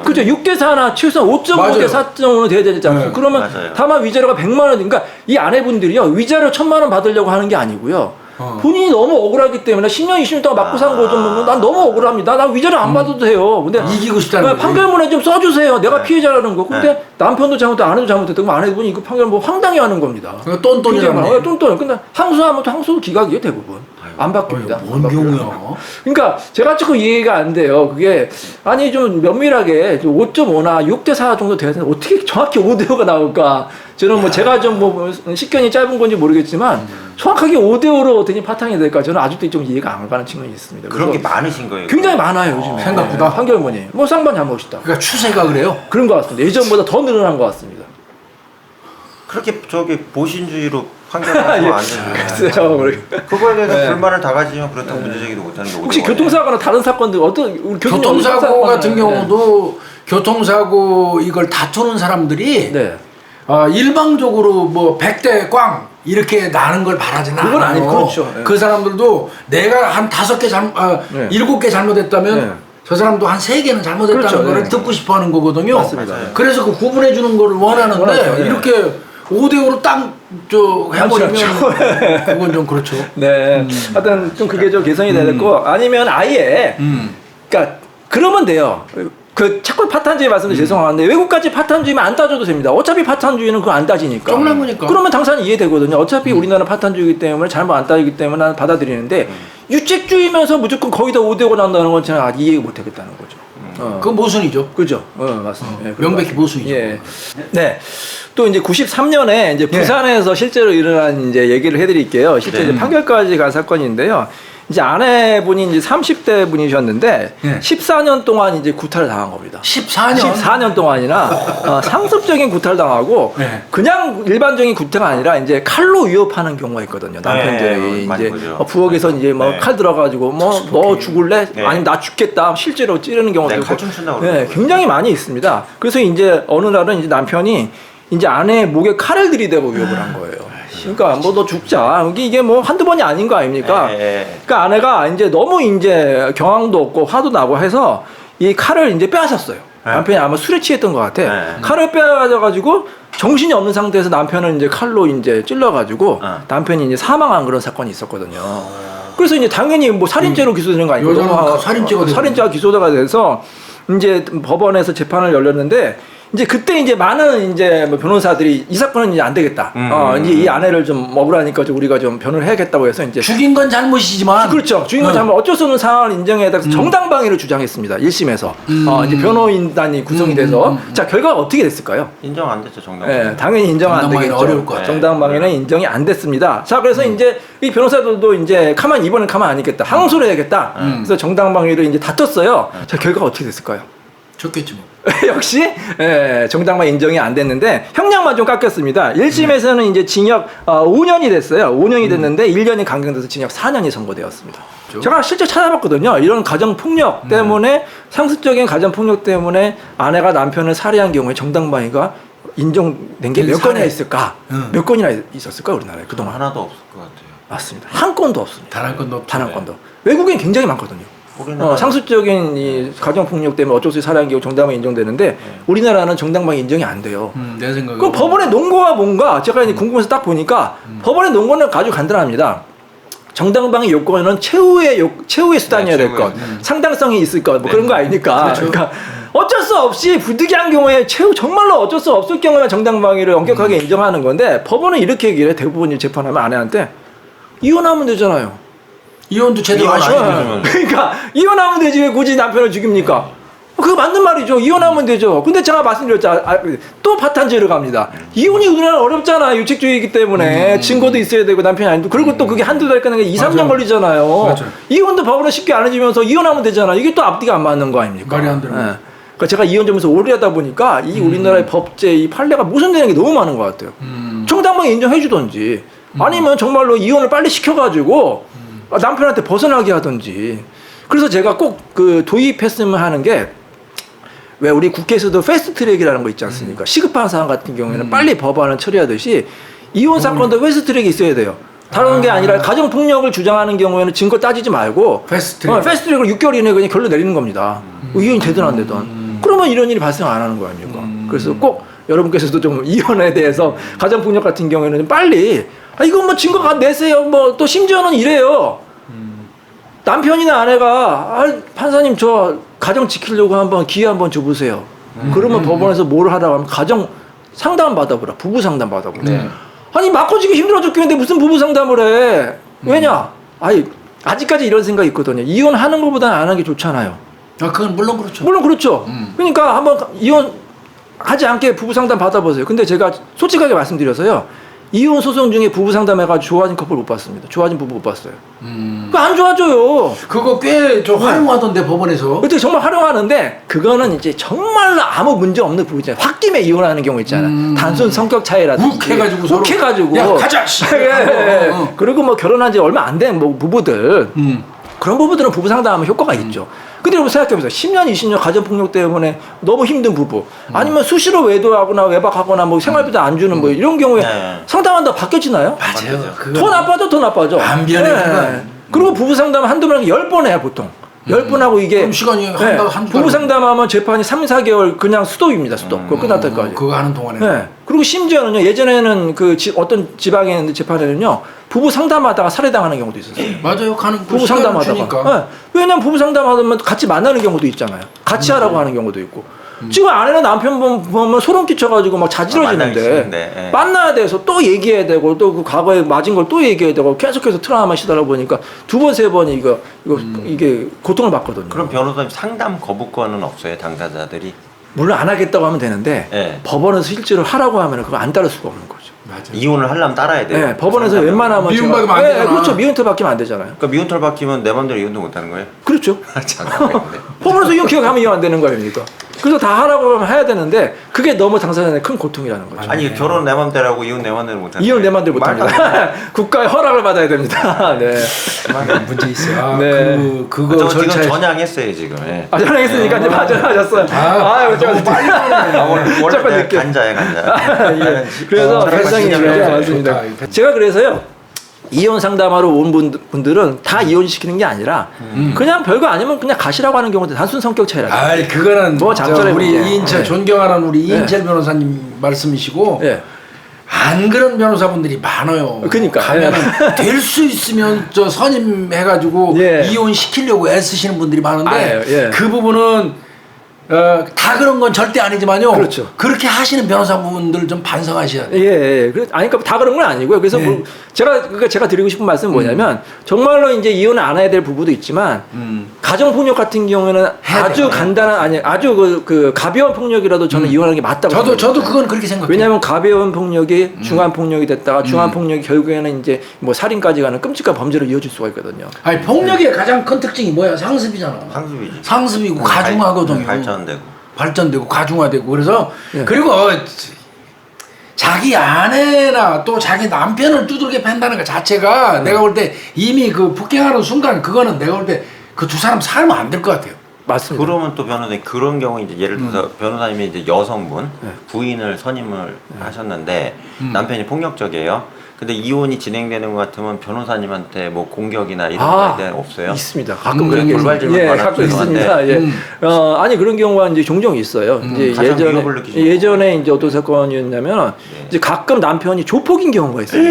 그죠? 6대4나 최소한 5.5대 4.5는 돼야 되지 않습니까? 그러면 맞아요. 다만 위자료가 100만 원, 그러니까 이 아내분들이요. 위자료 1,000만 원 받으려고 하는 게 아니고요. 본인이 너무 억울하기 때문에 10년, 20년 동안 맞고 산 거 좀, 난 너무 억울합니다. 나 위자료 안 받아도 돼요. 근데 이기고 싶다는 거지. 판결문에 좀 써주세요. 내가 피해자라는 거. 근데 남편도 잘못했고 아내도 잘못했고 그럼 아내분이 이거 판결문 황당해 하는 겁니다. 똔똔이라는 똔똔. 근데 항소하면 또 항소 기각이에요, 대부분. 안 바뀝니다. 뭔 경우야? 그러니까 제가 조금 이해가 안 돼요. 그게 아니 좀 면밀하게 5.5나 6대4 정도 돼야 되는데 어떻게 정확히 5대5가 나올까? 저는 뭐 제가 좀 뭐 식견이 짧은 건지 모르겠지만 정확하게 5대5로 어떻게 파탕이 될까? 저는 아직도 좀 이해가 안 가는 측면이 있습니다. 그런 게 많으신 거예요. 굉장히 많아요 요즘에. 생각보다. 판결문이 뭐 쌍방 잘못이다. 그러니까 추세가 그래요. 그런 것 같습니다. 예전보다 더 늘어난 것 같습니다. 그렇게 보신주의로 판결하면 안 되죠. 글쎄요. 그거에 대해서 네. 불만을 다 가지면 그렇다고 문제제기도 못하는 게 혹시 오히려 교통사고나 다른 사건들 어떤 우리 교통사고 같은 네. 경우도 교통사고 이걸 다투는 사람들이 네. 일방적으로 뭐 100대 꽝 이렇게 나는 걸 바라지는 그건 않아요. 아니, 그렇죠. 네. 그 사람들도 내가 한 5개 네. 7개 잘못했다면 네. 저 사람도 한 3개는 잘못했다는 그렇죠. 거를 네. 듣고 싶어 하는 거거든요. 맞습니다. 그래서 그 구분해 주는 거를 원하는데 원하죠. 네. 이렇게 5대5로 딱 해버리면 그건 좀 그렇죠. 네. 하여튼 좀 그게 좀 개선이 돼야 됐고 아니면 아예 그러니까 그러면 돼요. 그 자꾸 파탄주의 말씀도 죄송한데 외국까지 파탄주의면 안 따져도 됩니다. 어차피 파탄주의는 그거 안 따지니까. 쫑난 거니까. 그러면 당사는 이해되거든요. 어차피 우리나라 파탄주의이기 때문에 잘못 안 따지기 때문에 나는 받아들이는데 유책주의면서 무조건 거기다 5대5 난다는 건 제가 이해 못하겠다는 거죠. 그건 모순이죠. 그죠? 맞습니다. 예, 명백히 모순이죠. 예. 네. 또 이제 93년에 이제 부산에서 실제로 일어난 이제 얘기를 해드릴게요. 실제 이제 판결까지 간 사건인데요. 이제 아내분이 이제 30대 분이셨는데 14년 동안 이제 구타를 당한 겁니다. 14년 동안이나 상습적인 구타를 당하고 그냥 일반적인 구타가 아니라 이제 칼로 위협하는 경우가 있거든요. 남편들이 이제 부엌에서 이제 뭐 칼 들어가지고 뭐 너 죽을래? 아니면 나 죽겠다. 실제로 찌르는 경우도 있고. 굉장히 많이 있습니다. 그래서 이제 어느 날은 이제 남편이 이제 아내의 목에 칼을 들이대고 위협을 한 거예요. 그러니까 뭐 너 죽자. 이게 뭐 한두 번이 아닌 거 아닙니까? 그러니까 아내가 이제 너무 이제 경황도 없고 화도 나고 해서 이 칼을 이제 빼앗았어요. 남편이 아마 술에 취했던 것 같아. 칼을 빼앗아가지고 정신이 없는 상태에서 남편을 이제 칼로 이제 찔러가지고 남편이 이제 사망한 그런 사건이 있었거든요. 그래서 이제 당연히 뭐 살인죄로 기소되는 거 아니고 살인죄가 기소가 돼서 이제 법원에서 재판을 열렸는데 이제 그때 이제 많은 이제 뭐 변호사들이 이 사건은 이제 안 되겠다. 이제 이 아내를 좀 억울하니까 좀 우리가 좀 변호를 해야겠다고 해서 이제 죽인 건 잘못이지만 그렇죠. 죽인 건 잘못 어쩔 수 없는 상황을 인정해서 정당방위를 주장했습니다. 1심에서 이제 변호인단이 구성이 돼서 자 결과가 어떻게 됐을까요? 인정 안 됐죠 정당방위. 네, 당연히 인정 안 되겠죠. 어려울 것 같아요. 정당방위는 인정이 안 됐습니다. 자 그래서 이제 이 변호사들도 이제 이번엔 가만 안 있겠다. 항소를 해야겠다. 그래서 정당방위를 이제 다퉜어요. 자 결과가 어떻게 됐을까요? 좋겠지 뭐. 역시 정당방위 인정이 안 됐는데 형량만 좀 깎였습니다. 1심에서는 이제 징역 5년이 됐어요. 5년이 됐는데 1년이 강경돼서 징역 4년이 선고되었습니다. 제가 실제 찾아봤거든요. 이런 가정폭력 때문에 상습적인 가정폭력 때문에 아내가 남편을 살해한 경우에 정당방위가 인정된 게 몇 건이나 있을까? 몇 건이나 있었을까 우리나라에 그동안? 하나도 없을 것 같아요. 맞습니다. 한 건도 없습니다. 단 한 건도 없죠. 단 한 건도. 외국엔 굉장히 많거든요. 상습적인 이 가정폭력 때문에 어쩔 수 없이 살해한 경우 정당방위 인정되는데 우리나라는 정당방위 인정이 안 돼요. 내 생각에. 그럼 법원의 논거가 뭔가 제가 이제 궁금해서 딱 보니까 법원의 논거는 아주 간단합니다. 정당방위 요건은 최후의 수단이어야 될 것, 상당성이 있을 것, 뭐 그런 거 아닙니까? 그렇죠. 그러니까 어쩔 수 없이 부득이한 경우에 정말로 어쩔 수 없을 경우에 정당방위를 엄격하게 인정하는 건데 법원은 이렇게 얘기를 해. 대부분 재판하면 아내한테 이혼하면 되잖아요. 이혼도 제대로 하셔야 그러니까 이혼하면 되지 왜 굳이 남편을 죽입니까? 그거 맞는 말이죠. 이혼하면 되죠. 근데 제가 말씀드렸잖아요. 또 파탄죄로 갑니다. 이혼이 우리나라 어렵잖아요. 유책주의이기 때문에 증거도 있어야 되고 남편이 아니고 그리고 또 그게 한두 달 끝나는 게 2, 3년 걸리잖아요. 맞아요. 이혼도 법으로 쉽게 안 해주면서 이혼하면 되잖아요. 이게 또 앞뒤가 안 맞는 거 아닙니까? 말이 안 되는 거죠. 그러니까 제가 이혼 전문에서 오래 하다 보니까 이 우리나라의 법제 이 판례가 모순되는 게 너무 많은 것 같아요. 정당방위 인정해 주던지 아니면 정말로 이혼을 빨리 시켜가지고 남편한테 벗어나게 하든지. 그래서 제가 꼭 그 도입했으면 하는 게 왜 우리 국회에서도 패스트트랙이라는 거 있지 않습니까? 시급한 사안 같은 경우에는 빨리 법안을 처리하듯이 이혼 사건도 패스트트랙이 있어야 돼요. 다른 게 아니라 가정폭력을 주장하는 경우에는 증거 따지지 말고 패스트트랙을 6개월 이내에 그냥 결론 내리는 겁니다. 이혼이 되든 안 되든. 그러면 이런 일이 발생 안 하는 거 아닙니까? 그래서 꼭 여러분께서도 좀 이혼에 대해서 가정폭력 같은 경우에는 빨리 이거 뭐 증거 내세요. 뭐 또 심지어는 이래요. 남편이나 아내가 판사님 저 가정 지키려고 한번 기회 한번 줘보세요. 그러면 법원에서 뭘 하라고 하면 가정 상담 받아보라. 부부 상담 받아보라. 아니 바꿔주기 힘들어 죽겠는데 무슨 부부 상담을 해. 왜냐? 아직까지 이런 생각이 있거든요. 이혼하는 것보다는 안 하는 게 좋잖아요. 그건 물론 그렇죠. 물론 그렇죠. 그러니까 한번 이혼하지 않게 부부 상담 받아보세요. 근데 제가 솔직하게 말씀드려서요. 이혼 소송 중에 부부 상담해가지고 좋아진 커플 못 봤습니다. 좋아진 부부 못 봤어요. 그거 안 좋아져요. 그거 꽤 좀 활용하던데 법원에서. 그때 정말 활용하는데 그거는 이제 정말로 아무 문제 없는 부부 있잖아요. 홧김에 이혼하는 경우 있잖아요. 단순 성격 차이라든지. 욱해가지고 서로. 욱해가지고. 야 가자. 그리고 뭐 결혼한 지 얼마 안 된 뭐 부부들. 그런 부부들은 부부 상담하면 효과가 있죠. 근데 여러분 생각해보세요. 10년, 20년 가정폭력 때문에 너무 힘든 부부. 아니면 수시로 외도하거나 외박하거나 뭐 생활비도 안 주는 뭐 이런 경우에 상담한다고 바뀌어지나요? 맞아요. 더 나빠져. 안 변해. 그리고 부부 상담 한두 번 10번 해요 보통. 10번 이게 그럼 시간이 한 달. 부부 상담하면 재판이 3, 4개월 그냥 수독입니다. 수독. 그거 끝날 때까지. 그거 하는 동안에. 네. 그리고 심지어는요. 예전에는 어떤 지방의 재판에는요. 부부 상담하다가 살해당하는 경우도 있었어요. 맞아요. 가는 부부 상담하다가. 네. 왜냐면 부부 상담하면 같이 만나는 경우도 있잖아요. 같이 하라고 하는 경우도 있고. 지금 아내는 남편 보면 소름 끼쳐가지고 막 자지러지는데 만나야 돼서 또 얘기해야 되고 또 그 과거에 맞은 걸 또 얘기해야 되고 계속해서 트라우마 시달아 보니까 2번, 3번이 이게 고통을 받거든요. 그럼 변호사님 상담 거부권은 없어요, 당사자들이? 물론 안 하겠다고 하면 되는데 네. 법원에서 실제로 하라고 하면 그거 안 따를 수가 없는 거죠. 맞아요. 이혼을 하려면 따라야 돼요. 네, 법원에서 상담을. 웬만하면 미움받으면 안 되잖아. 그렇죠. 미움터 받기면 안 되잖아요. 그러니까 미혼털 박히면 내 맘대로 이혼도 못 하는 거예요? 그렇죠. 잠깐만요. 법원에서 이혼 기각하면 이혼 안 되는 거 아닙니까? 그래서 다 하라고 하면 해야 되는데 그게 너무 당사자의 큰 고통이라는 거죠. 아니 결혼 내 맘대로 하고 이혼 내 맘대로 못 하는 이혼 내 맘대로 못 말도 안 합니다. 국가의 허락을 받아야 됩니다. 네. 문제 있어요. 네. 그거 저 지금 절차에 전향했어요 지금. 예. 아, 전화했으니까 이제 맞아하셨어요. 너무 빨리 하네. 원래 조금 내가 늦게. 간자야 간자. 예. 그래서 회장님 좋다. 맞습니다. 좋다. 제가 그래서요. 이혼 상담하러 온 분들은 다 이혼시키는 게 아니라 그냥 별거 아니면 그냥 가시라고 하는 경우도 단순 성격 차이라. 아이 그거는 뭐 장점의 우리 문제. 이인철 네. 존경하는 우리 이인철 변호사님 말씀이시고 예. 안 그런 변호사분들이 많아요. 그러니까. 가면은 될 수 있으면 저 선임해가지고 예. 이혼 시키려고 애쓰시는 분들이 많은데 아유, 예. 그 부분은 다 그런 건 절대 아니지만요. 그렇죠. 그렇게 하시는 변호사분들 좀 반성하셔야 돼요. 예. 아니, 그러니까 다 그런 건 아니고요. 그래서 네. 뭐 제가 드리고 싶은 말씀은 뭐냐면 정말로 이제 이혼을 안 해야 될 부부도 있지만 가정폭력 같은 경우에는 아주 돼요. 간단한 아주 그 가벼운 폭력이라도 저는 이혼하는 게 맞다고 생각합니다. 저도 그건 그렇게 생각해요. 왜냐하면 가벼운 폭력이 중한 폭력이 됐다가 중한 폭력이 결국에는 이제 뭐 살인까지 가는 끔찍한 범죄로 이어질 수가 있거든요. 아니 폭력의 가장 큰 특징이 뭐야? 상습이잖아. 상습이지. 상습이고 가중하거든요. 발전되고 가중화되고 그래서 예. 그리고 자기 아내나 또 자기 남편을 두들겨 팬다는 것 자체가 내가 볼 때 이미 그 폭행하는 순간 그거는 내가 볼 때 그 두 사람 살면 안 될 것 같아요. 맞습니다. 그러면 또 변호사님 그런 경우 이제 예를 들어서 변호사님이 이제 여성분 네. 부인을 선임을 하셨는데 남편이 폭력적이에요. 근데 이혼이 진행되는 것 같으면 변호사님한테 뭐 공격이나 이런 거에 대한 없어요? 있습니다. 가끔 그런 그런 게 돌발질만 예, 많았죠, 가끔 있습니다. 저한테. 예. 아니 그런 경우가 이제 종종 있어요. 이제 가장 위협을 느끼시는 예전에 이제 어떤 사건이었냐면 이제 가끔 남편이 조폭인 경우가 있어요.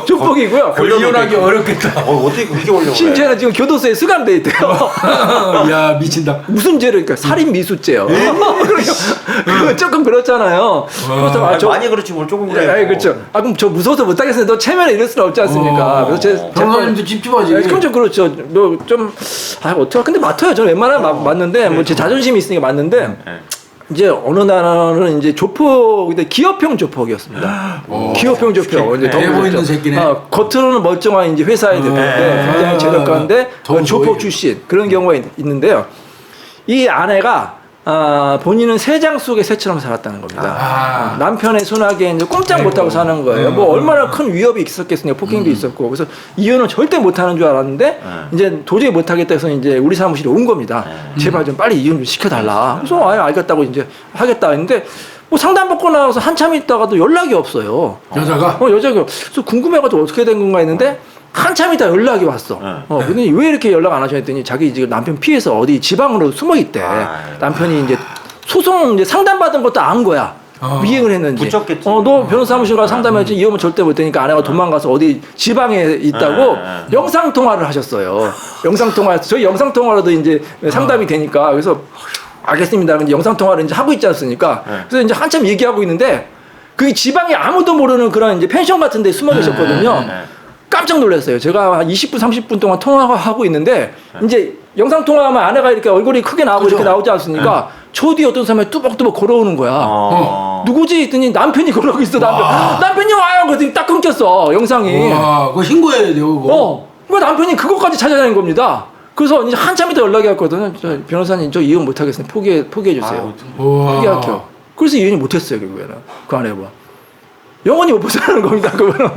조폭이고요. 이혼하기 어렵겠다. 어떻게 그렇게 올려고 심지어는 지금 교도소에 수감돼 있대요. 야 미친다. 무슨 죄를 그러니까 살인 미수죄요. 그거 조금 그렇잖아요. 그래서 많이 그렇지 뭘 조금 그래요. 네, 그렇죠. 그럼 저 무서워서 못 하겠어요. 너 체면에 이럴 수는 없지 않습니까? 그래서 제 변호사님도 찝찝하지. 그럼 좀 그렇죠. 너 좀 어떡해. 근데 맡아요. 저는 웬만하면 맞는데 뭐 제 자존심이 있으니까 맞는데 이제 어느 날은 이제 조폭, 근데 기업형 조폭이었습니다. 기업형 조폭. 이제 돼 보이는 새끼네. 겉으로는 멀쩡한 이제 회사의 대표인데 굉장히 재력가인데 조폭 출신 그런 경우가 있는데요. 이 아내가 본인은 새장 속의 새처럼 살았다는 겁니다. 남편의 손아귀에 이제 꼼짝 못하고 사는 거예요. 뭐 얼마나 큰 위협이 있었겠습니까? 폭행도 있었고. 그래서 이혼은 절대 못하는 줄 알았는데 이제 도저히 못하겠다 해서 이제 우리 사무실에 온 겁니다. 제발 좀 빨리 이혼 좀 시켜달라. 그래서 알겠다고 이제 하겠다 했는데 뭐 상담받고 나와서 한참 있다가도 연락이 없어요. 여자가? 여자가. 그래서 궁금해가지고 어떻게 된 건가 했는데 한참 있다 연락이 왔어. 근데 왜 이렇게 연락 안 하셔 했더니 자기 지금 남편 피해서 어디 지방으로 숨어 있대. 남편이 이제 소송 이제 상담받은 것도 안 거야. 미행을 했는지. 붙였겠지. 너 변호사 사무실 가서 상담했지 이혼은 절대 못 되니까 아내가 도망가서 어디 지방에 있다고 영상 통화를 하셨어요. 영상 통화에서 저희 영상 통화로도 이제 상담이 되니까 그래서 알겠습니다. 근데 영상 통화를 이제 하고 있지 않습니까? 그래서 이제 한참 얘기하고 있는데 그 지방에 아무도 모르는 그런 이제 펜션 같은 데 숨어 계셨거든요. 깜짝 놀랐어요. 제가 한 20분, 30분 동안 통화하고 있는데, 이제 영상 통화하면 아내가 이렇게 얼굴이 크게 나오고 이렇게 나오지 않습니까? 저 뒤에 어떤 사람이 뚜벅뚜벅 걸어오는 거야. 누구지? 했더니 남편이 걸어오고 있어, 남편이 와요! 그랬더니 딱 끊겼어, 영상이. 그거 신고해야 돼요, 그거. 그러니까 남편이 그것까지 찾아다닌 겁니다. 그래서 이제 한참 있다 연락이 왔거든요. 변호사님, 저 이혼 못하겠어요. 포기해주세요. 포기할게요. 그래서 이혼이 못했어요, 결국에는. 그 아내가. 영원히 못 벗어나는 겁니다. 그거는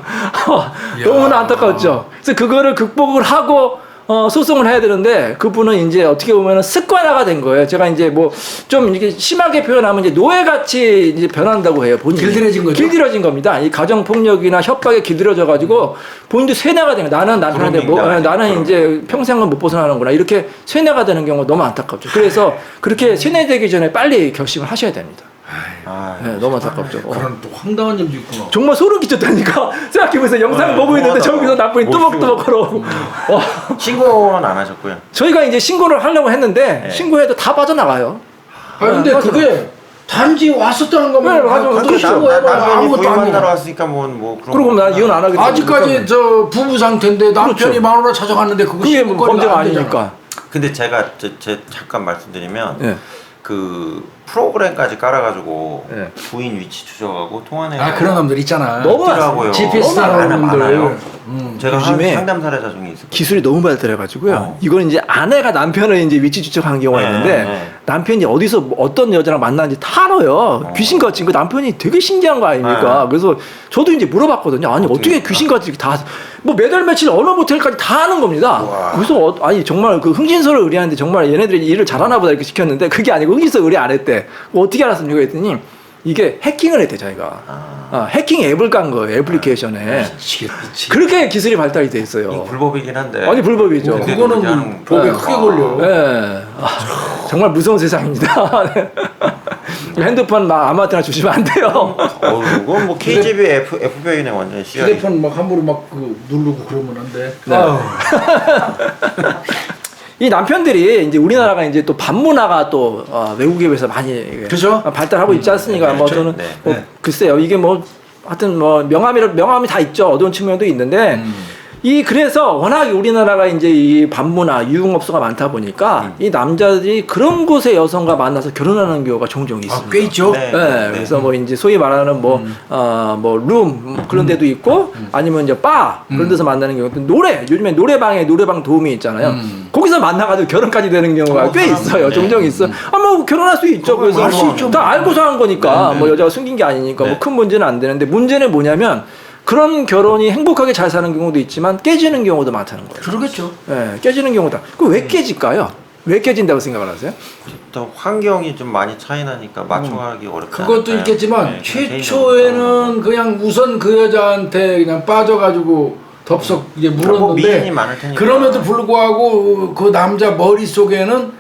너무나 안타까웠죠. 그래서 그거를 극복을 하고 소송을 해야 되는데 그분은 이제 어떻게 보면 습관화가 된 거예요. 제가 이제 뭐 좀 이렇게 심하게 표현하면 이제 노예같이 이제 변한다고 해요. 본인이. 길들여진 거죠? 길들여진 겁니다. 이 가정 폭력이나 협박에 길들여져 가지고 본인도 쇠뇌가 되는 거예요. 나는 남편한테 나는 이제 평생은 못 벗어나는구나. 이렇게 쇠뇌가 되는 경우가 너무 안타깝죠. 그래서 그렇게 쇠뇌되기 전에 빨리 결심을 하셔야 됩니다. 네, 너무 안타깝죠. 그런 또 황당한 점도 있구나. 정말 소름 끼쳤다니까. 생각해보세요. 영상 보고 있는데 저기서 나쁜이 뚜벅뚜벅 걸어오고. 신고는 안 하셨고요. 저희가 이제 신고를 하려고 했는데 신고해도 다 빠져나가요. 근데 그게 단지 왔었다는 거면 네, 맞아. 또 그렇죠. 신고해봐. 남편이 아무것도 부인 안 만나러 해. 왔으니까 뭐 그런 그리고 거. 난 이혼 안 하겠다. 아직까지 저 부부 상태인데 남편이 마누라 찾아갔는데 그거 그게 뭐 신고거리가 범죄가 안 되잖아. 아니니까. 근데 제가 제 잠깐 말씀드리면 예. 그 프로그램까지 깔아가지고 예. 부인 위치 추적하고 통화내. 그런 놈들 있잖아. 너무 있더라고요. GPS 너무 따라오는 많아요. 놈들. 제가 요즘에 상담 사례자 중에 있어요. 기술이 너무 발달해가지고요. 이건 이제 아내가 남편을 이제 위치 추적한 경우가 네, 있는데 네. 남편이 어디서 어떤 여자랑 만나는지 다 알아요. 귀신같이. 그 남편이 되게 신기한 거 아닙니까? 그래서 저도 이제 물어봤거든요. 아니 어떻게 귀신같이 다 뭐 매달 며칠 어느 모텔까지 다 아는 겁니다. 그래서 아니 정말 그 흥신소를 의뢰하는데 정말 얘네들이 일을 잘하나 보다 이렇게 시켰는데 그게 아니고 흥신소 의뢰 안 했대. 뭐 어떻게 알았습니까? 했더니 이게 해킹을 했대 자기가. 해킹 앱을 깐 거예요. 애플리케이션에. 미치겠지. 그렇게 기술이 발달이 돼 있어요. 불법이긴 한데. 아니 불법이죠. 근데도 그거는 그냥 법에 크게 걸려. 네. 정말 무서운 세상입니다. 네. 핸드폰 막 아무한테나 주시면 안 돼요. 그건 뭐 KGB FBI네 완전 CIA. 휴대폰 막 함부로 막 그 누르고 그러면 안 돼. 네. 이 남편들이 이제 우리나라가 이제 또 반문화가 또 외국에 비해서 많이 그죠? 발달하고 있지 않습니까? 뭐 저는 네. 뭐 글쎄요 이게 뭐 하여튼 뭐 명함이 다 있죠. 어두운 측면도 있는데 그래서 워낙 우리나라가 이제 이 반문화 유흥업소가 많다 보니까 이 남자들이 그런 곳에 여성과 만나서 결혼하는 경우가 종종 있습니다. 꽤 있죠. 네. 네, 그래서 뭐 이제 소위 말하는 룸 그런 데도 있고 아니면 이제 바 그런 데서 만나는 경우 요즘에 노래방 도우미 있잖아요. 거기서 만나가지고 결혼까지 되는 경우가 꽤 있어요. 네. 종종 있어. 뭐 결혼할 수 있죠. 그래서 할 수 있죠. 다 알고서 한 거니까 뭐 여자가 숨긴 게 아니니까 뭐 큰 문제는 안 되는데 문제는 뭐냐면 그런 결혼이 행복하게 잘 사는 경우도 있지만 깨지는 경우도 많다는 거예요. 그러겠죠. 네, 깨지는 경우다. 그 왜 깨질까요? 왜 깨진다고 생각을 하세요? 또 환경이 좀 많이 차이 나니까 맞춰가기 어렵다. 그것도 있겠지만 최초에는 그냥 우선 그 여자한테 그냥 빠져가지고 덥석 이제 뭐 물었는데 미인이 많을 테니까. 그럼에도 불구하고 그 남자 머릿속에는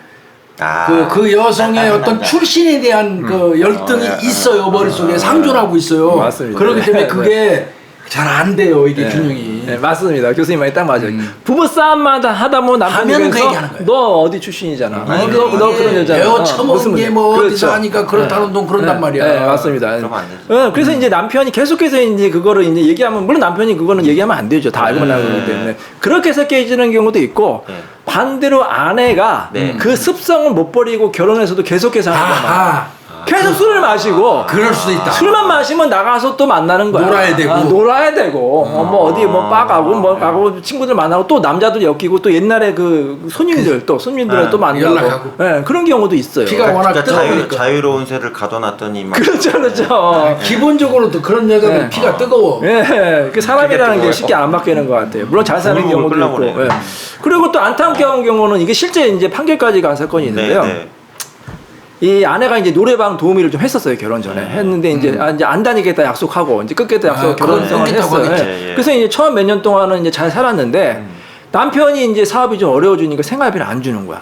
그 여성의 어떤 출신에 대한 그 열등이 있어요. 머릿속에 상존하고 있어요. 맞습니다. 그렇기 때문에 네, 그게 잘 안 돼요. 이게 균형이. 네, 맞습니다. 교수님 말이 딱 맞아요. 부부 싸움만 하다 보면 하면은 그 남편이 얘기하는 거예요. 너 어디 출신이잖아. 너 그런 여자야. 배워 처먹은 게 뭐 어디서 하니까 그렇다는 돈 그런단 말이야. 네, 맞습니다. 그러면 안 되죠. 그래서 이제 남편이 계속해서 이제 그거를 이제 얘기하면 물론 남편이 그거는 얘기하면 안 되죠. 다 알고 나기 때문에 그렇게 해서 깨지는 경우도 있고 반대로 아내가 그 습성을 못 버리고 결혼해서도 계속해서 하는 거야. 아하. 계속 술을 마시고 그럴 수도 있다. 술만 마시면 나가서 또 만나는 거야. 놀아야 되고. 놀아야 되고. 뭐 어디 뭐 바 가고 뭐 가고 친구들 만나고 또 남자들 엮이고 또 옛날에 그 손님들 또 손님들 또 만나고. 연락하고. 네, 그런 경우도 있어요. 피가 워낙 그러니까 뜨거우니까. 자유로운 새를 가둬놨더니 막 그렇죠, 그렇죠. 기본적으로도 그런 여자들 피가 뜨거워. 예, 그 사람이라는 게 쉽게 안 바뀌는 것 같아요. 물론 잘 사는 우르르 경우도 있고. 끌려버려요. 예. 그리고 또 안타까운 경우는 이게 실제 이제 판결까지 간 사건이 있는데요. 이 아내가 이제 노래방 도우미를 좀 했었어요 결혼 전에 했는데 이제 이제 안 다니겠다 약속하고 이제 끊겠다 약속하고 결혼 생활을 끊겠다고 했어요. 하겠지. 예. 그래서 이제 처음 몇 년 동안은 이제 잘 살았는데 남편이 이제 사업이 좀 어려워지니까 생활비를 안 주는 거야.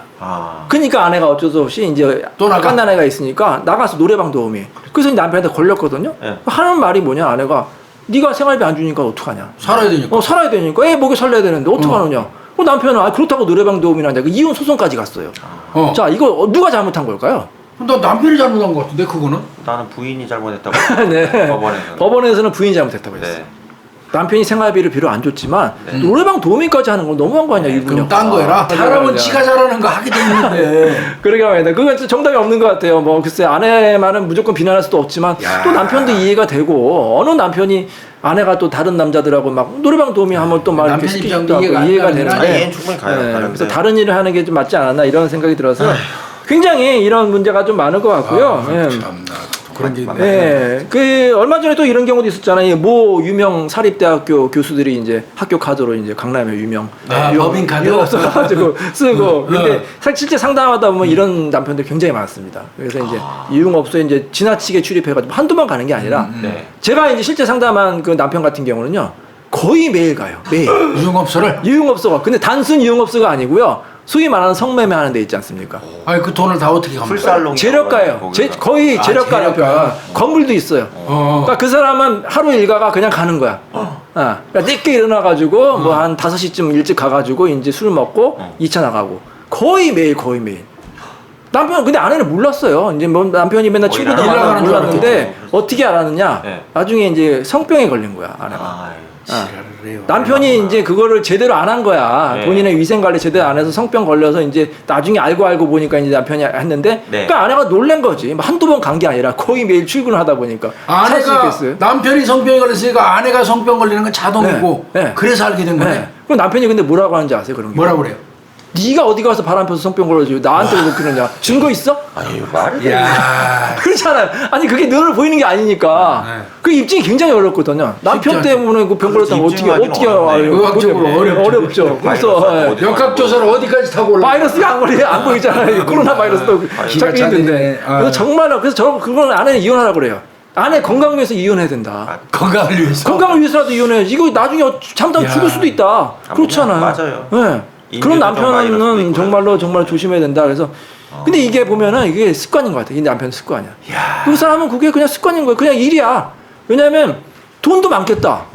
그러니까 아내가 어쩔 수 없이 이제 또 나가? 깐난 애가 있으니까 나가서 노래방 도우미. 그래서 이제 남편한테 걸렸거든요. 하는 말이 뭐냐 아내가 네가 생활비 안 주니까 어떡하냐. 살아야 되니까. 살아야 되니까 애 먹여 살려야 되는데 어떡하느냐. 남편은 그렇다고 노래방 도우미를 하냐. 이혼 소송까지 갔어요. 자 이거 누가 잘못한 걸까요? 나 남편이 잘못한 것 같은데 그거는? 나는 부인이 잘못했다고. 네. 법원에서는. 법원에서는 부인이 잘못했다고 했어요. 네. 남편이 생활비를 비록 안 줬지만 노래방 도우미까지 하는 건 너무한 거 아니야 이분이. 그럼 딴 거해라. 사람은 지가 잘하는 거 하게 돼 있는데. 그러게 말입니다. 그건 좀 정답이 없는 것 같아요. 뭐 글쎄 아내만은 무조건 비난할 수도 없지만 또 남편도 이해가 되고 어느 남편이 아내가 또 다른 남자들하고 막 노래방 도우미 하면 또 막 이렇게 남편 시키기도 하고 입장도 이해가 이해가 아니, 되는데 얘는 충분히 가요. 그래서 다른 일을 하는 게 좀 맞지 않았나 이런 생각이 들어서 굉장히 이런 문제가 좀 많은 것 같고요. 예. 참나. 그런 게 있네. 예, 그 얼마 전에 또 이런 경우도 있었잖아요. 모 유명 사립대학교 교수들이 이제 학교 카드로 이제 강남의 유명 법인 카드 써가지고 쓰고. 근데 실제 상담하다 보면 이런 남편들 굉장히 많습니다. 그래서 이제 유흥업소에 이제 지나치게 출입해가지고 한두 번 가는 게 아니라 네. 제가 이제 실제 상담한 그 남편 같은 경우는요 거의 매일 가요. 매일. 유흥업소를. 유흥업소가. 근데 단순 유흥업소가 아니고요. 소위 말하는 성매매 하는 데 있지 않습니까? 아니 그 돈을 다 어떻게 갚습니까? 풀살롱 재력가예요. 거의 재력가 재력가. 건물도 있어요. 그러니까 그 사람은 하루 일가가 그냥 가는 거야. 그러니까 늦게 일어나가지고 뭐 한 5시쯤 일찍 가가지고 이제 술 먹고 2차 나가고 거의 매일. 남편 근데 아내는 몰랐어요. 이제 뭐 남편이 맨날 거의 출근도 나가는 많이 줄 몰랐는데 알았겠죠. 어떻게 알았느냐? 네. 나중에 이제 성병에 걸린 거야 아내가. 아, 지랄을 해요. 남편이 이제 그거를 제대로 안 한 거야. 네. 본인의 위생 관리 제대로 안 해서 성병 걸려서 이제 나중에 알고 보니까 이제 남편이 했는데 네. 그러니까 아내가 놀란 거지. 뭐 한두 번 간 게 아니라 거의 매일 출근을 하다 보니까 살 수 아내가 있겠어요? 남편이 성병에 걸렸으니까 아내가 성병 걸리는 건 자동이고 네. 네. 그래서 알게 된 거네. 네. 그럼 남편이 근데 뭐라고 하는지 아세요? 그런 게. 뭐라 그래요? 네가 어디 가서 바람 펴서 성병 걸려지고 나한테 왜 그러냐? 증거 있어? 아유 말이 야. 그렇잖아요. 아니 그게 눈을 보이는 게 아니니까. 네. 그 입증이 굉장히 어렵거든요. 남편 쉽지 때문에 그 병 걸렸다면 어떻게 입증하기는 어렵네요. 의학적으로 어렵죠. 그래서 바이러스가 예. 역학조사를 어디까지 타고 올라? 바이러스가 안 보이잖아요. 코로나 바이러스도 기가 찾기 힘든데. 차네. 그래서 정말로 그래서 저 그건 아내는 이혼하라 그래요. 아내 건강을 위해서 이혼해야 된다. 건강을 위해서. 건강을 위해서라도 이혼해. 이거 나중에 잘못하면 야. 죽을 수도 있다. 그렇잖아요. 맞아요. 네. 그런 인류도 남편은 바이러스도 있고요. 정말로 정말 조심해야 된다. 그래서 근데 이게 보면은 이게 습관인 것 같아. 이 남편 습관이야. 그 사람은 그게 그냥 습관인 거야. 그냥 일이야. 왜냐하면 돈도 많겠다.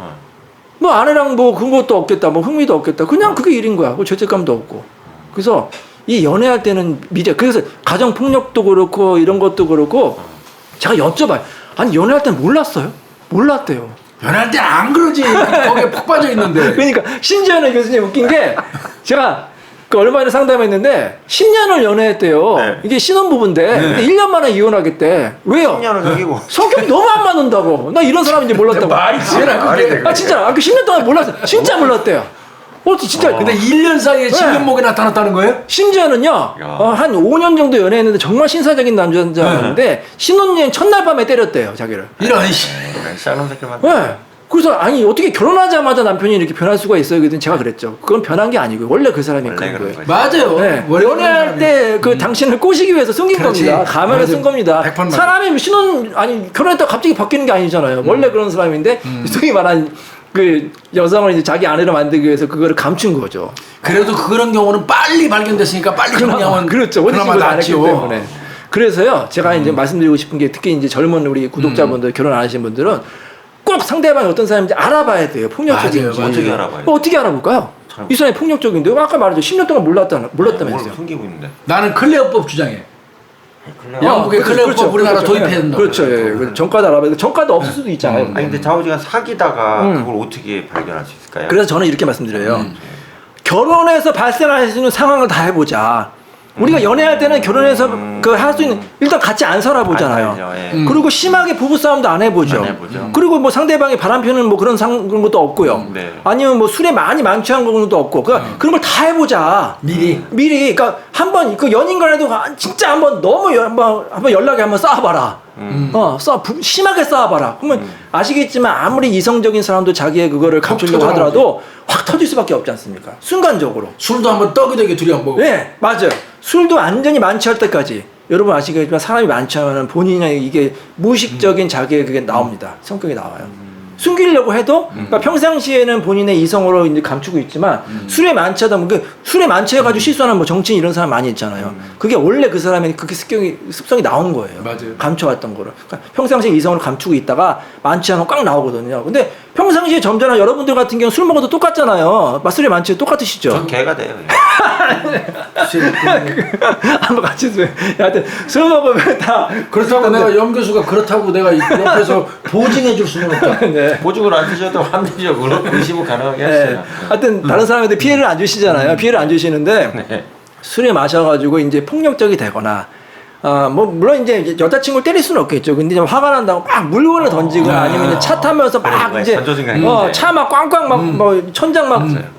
뭐 아내랑 뭐 그것도 없겠다. 뭐 흥미도 없겠다. 그냥 그게 일인 거야. 뭐 죄책감도 없고. 그래서 이 연애할 때는 미래. 그래서 가정 폭력도 그렇고 이런 것도 그렇고 제가 여쭤봐요. 아니 연애할 때는 몰랐어요? 몰랐대요. 연애할 때 안 그러지. 거기에 푹 빠져 있는데. 그러니까 심지어는 교수님 웃긴 게 제가 그 얼마 전에 상담했는데 10년을 연애했대요. 네. 이게 신혼부부인데 근데 1년 만에 이혼하겠대. 왜요? 10년을 사귀고 성격이 너무 안 맞는다고. 나 이런 사람인지 몰랐다고. 말이 지나 그게. 아 진짜 그 10년 동안 몰랐어. 진짜 몰랐대요. 진짜. 근데 1년 사이에 신면목이 나타났다는 거예요? 심지어는 한 5년 정도 연애했는데 정말 신사적인 남자였는데 신혼여행 첫날 밤에 때렸대요 자기를. 이런 씨. 쌍놈 새끼만. 네. 그래서 아니 어떻게 결혼하자마자 남편이 이렇게 변할 수가 있어요? 그랬더니 제가 그랬죠. 그건 변한 게 아니고요. 원래 그 사람이 원래 그런 그런 거예요. 맞아요. 네. 원래 연애할 때 그 당신을 꼬시기 위해서 숨긴 그렇지. 겁니다. 가면을 맞아. 쓴 겁니다. 100% 맞아. 사람이 신혼 아니 결혼했다가 갑자기 바뀌는 게 아니잖아요. 원래 그런 사람인데 소위 말한 그 여성을 이제 자기 아내로 만들기 위해서 그거를 감춘 거죠. 그래도 그런 경우는 빨리 발견됐으니까 빨리 정리하면 그렇죠. 그나마 원칙을 안 했기 낫죠. 때문에. 그래서 제가 이제 말씀드리고 싶은 게 특히 이제 젊은 우리 구독자분들 결혼 안 하신 분들은 꼭 상대방이 어떤 사람인지 알아봐야 돼요. 폭력적인지. 맞아요. 어떻게 알아봐요? 어떻게 알아볼까요? 이 사람이 폭력적인데 아까 말했죠. 10년 동안 몰랐다면서요. 뭘 숨기고 있는데. 나는 클레어법 주장해. 영국의 그렇죠, 클레어법 그렇죠, 우리나라 그렇죠. 도입해야 된다고. 그렇죠. 예. 정가도 알아봐야 돼. 정가도 없을 수도 있잖아요. 아니 근데 자우지가 사귀다가 그걸 어떻게 발견할 수 있을까요? 그래서 저는 이렇게 말씀드려요. 결혼해서 발생할 수 있는 상황을 다 해보자. 우리가 연애할 때는 결혼해서 그 할 수 있는 일단 같이 안 살아보잖아요. 안 살죠, 예. 그리고 심하게 부부 싸움도 안 해보죠. 안 해보죠. 그리고 뭐 상대방이 바람피는 뭐 그런 그런 것도 없고요. 네. 아니면 뭐 술에 많이 만취한 것도 없고 그런 걸 다 해보자. 미리. 그러니까 한번 그 연인간에도 진짜 한번 너무 한번 연락에 한번 쌓아봐라. 심하게 쌓아봐라. 그러면 아시겠지만 아무리 이성적인 사람도 자기의 그거를 감추려고 터져나오지. 하더라도 확 터질 수밖에 없지 않습니까? 순간적으로. 술도 한번 떡이 되게 둘이 한번 먹고. 네, 맞아요. 술도 완전히 만취할 때까지. 여러분 아시겠지만 사람이 만취하면 본인의 이게 무의식적인 자기의 그게 나옵니다. 성격이 나와요. 숨기려고 해도 그러니까 평상시에는 본인의 이성으로 이제 감추고 있지만 술에 만취하다 보면 술에 만취해가지고 실수하는 뭐 정치인 이런 사람 많이 있잖아요. 그게 원래 그 사람의 그게 습성이 나온 거예요. 맞아요. 감춰왔던 거를. 그러니까 평상시에 이성으로 감추고 있다가 만취하면 꽉 나오거든요. 근데 평상시에 점잖아 여러분들 같은 경우 술 먹어도 똑같잖아요. 술에 만취해 똑같으시죠? 전 개가 돼요. 한번 같이 하여튼 술 먹으면 다 그렇다고 내가 염 교수가 그렇다고 내가 옆에서 보증해 줄 수는 없다. 네. 보증을 안 주셔도 합리적으로 의심을 가능하게 네. 했어요. 하여튼 다른 사람한테 피해를 안 주시잖아요. 피해를 안 주시는데 네. 술에 마셔가지고 이제 폭력적이 되거나 뭐 물론 이제 여자친구를 때릴 수는 없겠죠. 근데 좀 화가 난다고 막 물건을 던지거나 아니면 이제 차 타면서 막 그래, 이제 던져진 거 있는데. 차 막 꽝꽝 막 뭐 천장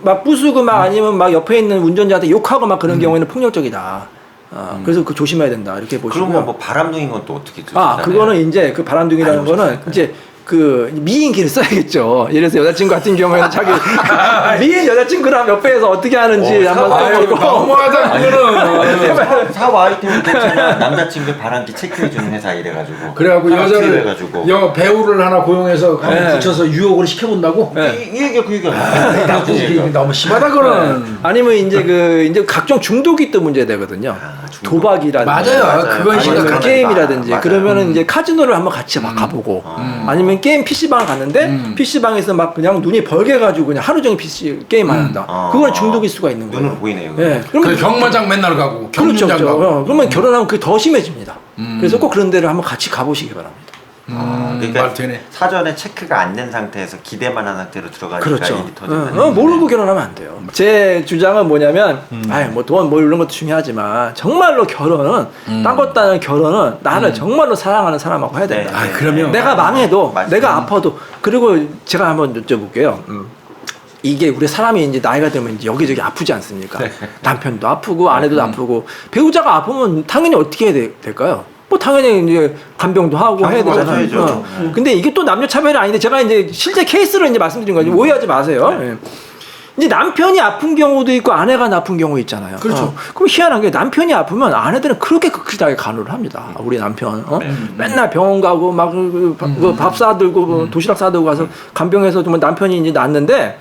막 부수고 막 아니면 막 옆에 있는 운전자한테 욕하고 막 그런 경우에는 폭력적이다. 그래서 그 조심해야 된다 이렇게 보시고요. 그러면 뭐 바람둥인 건 또 어떻게 그거는 이제 그 바람둥이라는 거는 이제 그 미인기를 써야겠죠. 예를 들어서 여자친구 같은 경우에는 자기 미인 여자친구랑 옆에서 어떻게 하는지 한번 써보고. 너무하다 그거는. 사업 아이템이 괜찮아. 남자친구 바람기 체크해주는 회사 이래가지고. 그래가지고 여자를 해가지고. 배우를 하나 고용해서 네. 붙여서 유혹을 시켜본다고. 이 얘기가 그 얘기가 나쁜 얘기 너무 심하다 그거는. 아니면 이제 각종 중독이 또 문제되거든요. 중독. 도박이라든지 맞아요. 그건 아니면 심각하다. 게임이라든지 맞아요. 그러면은 이제 카지노를 한번 같이 막 가보고 아니면 게임 PC방을 갔는데 PC방에서 막 그냥 눈이 벌게 가지고 그냥 하루 종일 PC 게임만 한다. 그건 중독일 수가 있는 거예요. 눈으로 보이네요. 예. 그 경마장 맨날 가고 그렇죠. 경륜장 가고. 그러면 결혼하면 그게 더 심해집니다. 그래서 꼭 그런 데를 한번 같이 가보시기 바랍니다. 그러니까 말 되네. 사전에 체크가 안 된 상태에서 기대만 한 상태로 들어가니까 그렇죠. 일이 터진다는 모르고 결혼하면 안 돼요. 제 주장은 뭐냐면, 뭐 돈 뭐 이런 것도 중요하지만 정말로 결혼은 딴 것도 아닌 결혼은 나를 정말로 사랑하는 사람하고 해야 된다. 네. 그러면 내가 망해도, 맞아요. 내가 아파도, 그리고 제가 한번 여쭤볼게요. 이게 우리 사람이 이제 나이가 들면 이제 여기저기 아프지 않습니까? 남편도 아프고 아내도 아프고 배우자가 아프면 당연히 어떻게 해야 될까요? 뭐 당연히 이제 간병도 하고 해야 되잖아요. 해줘야죠. 근데 이게 또 남녀 차별이 아닌데 제가 이제 실제 케이스를 이제 말씀드린 거죠. 오해하지 마세요. 예. 이제 남편이 아픈 경우도 있고 아내가 나쁜 경우 있잖아요. 그렇죠. 그럼 희한한 게 남편이 아프면 아내들은 그렇게 극히하게 간호를 합니다. 우리 남편 맨날 병원 가고 막 밥 싸들고 도시락 싸들고 가서 간병해서 좀 남편이 이제 낫는데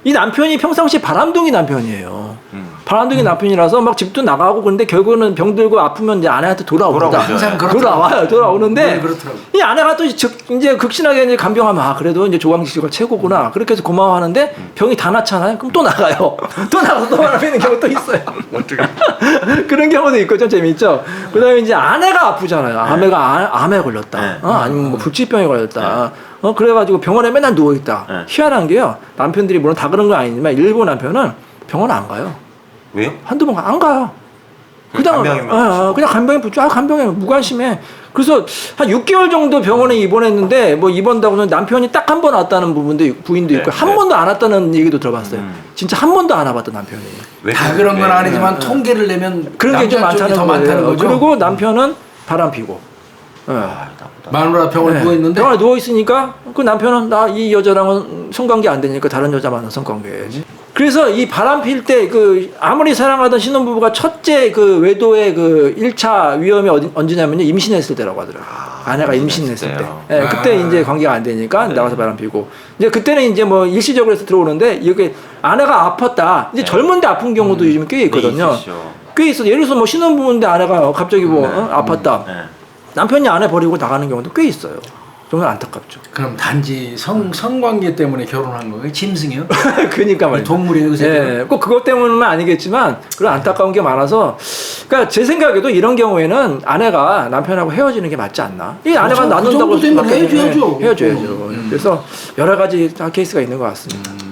이 남편이 평상시 바람둥이 남편이에요. 바람둥이 남편이라서 막 집도 나가고 그런데 결국은 병들고 아프면 이제 아내한테 돌아옵니다. 돌아오죠. 항상 그렇더라고요. 돌아와요. 돌아오는데 늘 그렇더라고요. 이 아내가 또 이제 극심하게 이제 간병하면 그래도 이제 조광식 씨가 최고구나 그렇게 해서 고마워하는데 병이 다 낫잖아요. 그럼 또 나가요. 또 나가서 또 바람피는 경우 또 있어요. 그런 경우도 있고 좀 재미있죠. 그다음에 이제 아내가 아프잖아요. 아내가 암에 걸렸다. 아니면 뭐 불치병에 걸렸다. 그래가지고 병원에 맨날 누워있다. 희한한 게요. 남편들이 물론 다 그런 건 아니지만 일부 남편은 병원 안 가요. 왜요? 한두 번 안 가요. 그냥 그냥 간병에 붙죠. 간병에 무관심해. 그래서 한 6개월 정도 병원에 입원했는데 뭐 입원다고는 남편이 딱 한 번 왔다는 부인도 있고 한 번도 안 왔다는 얘기도 들어봤어요. 진짜 한 번도 안 와봤던 남편이. 다 그런 건 아니지만 통계를 내면 그런 게 좀 남자 쪽이 많다는 더 많다는 거예요. 거죠. 그리고 남편은 바람 피고. 마누라 병원에 누워 있는데 병원에 누워 있으니까 그 남편은 나 이 여자랑은 성관계 안 되니까 다른 여자 만나 성관계 해야지. 그래서 이 바람 필 때 그 아무리 사랑하던 신혼부부가 첫째 그 외도의 그 1차 위험이 언제냐면요 임신했을 때라고 하더라고요. 아내가 임신했을 때. 예, 그때 이제 관계가 안 되니까 나가서 바람 피고. 이제 그때는 이제 뭐 일시적으로 해서 들어오는데 이게 아내가 아팠다. 이제 젊은데 아픈 경우도 요즘 꽤 있거든요. 꽤 있어. 예를 들어서 뭐 신혼부부인데 아내가 갑자기 뭐 아팠다. 남편이 아내 버리고 나가는 경우도 꽤 있어요. 정말 안타깝죠. 그럼 단지 성관계 때문에 결혼한 거예요? 짐승이요? 그러니까 말이죠. 동물이에요, 그 예, 꼭 그것 때문은 아니겠지만 그런 안타까운 게 많아서, 그러니까 제 생각에도 이런 경우에는 아내가 남편하고 헤어지는 게 맞지 않나? 이 아내가 그렇죠. 낳는다고 그 정도 되면 헤어져야죠. 헤어져야죠. 그래서 여러 가지 케이스가 있는 것 같습니다.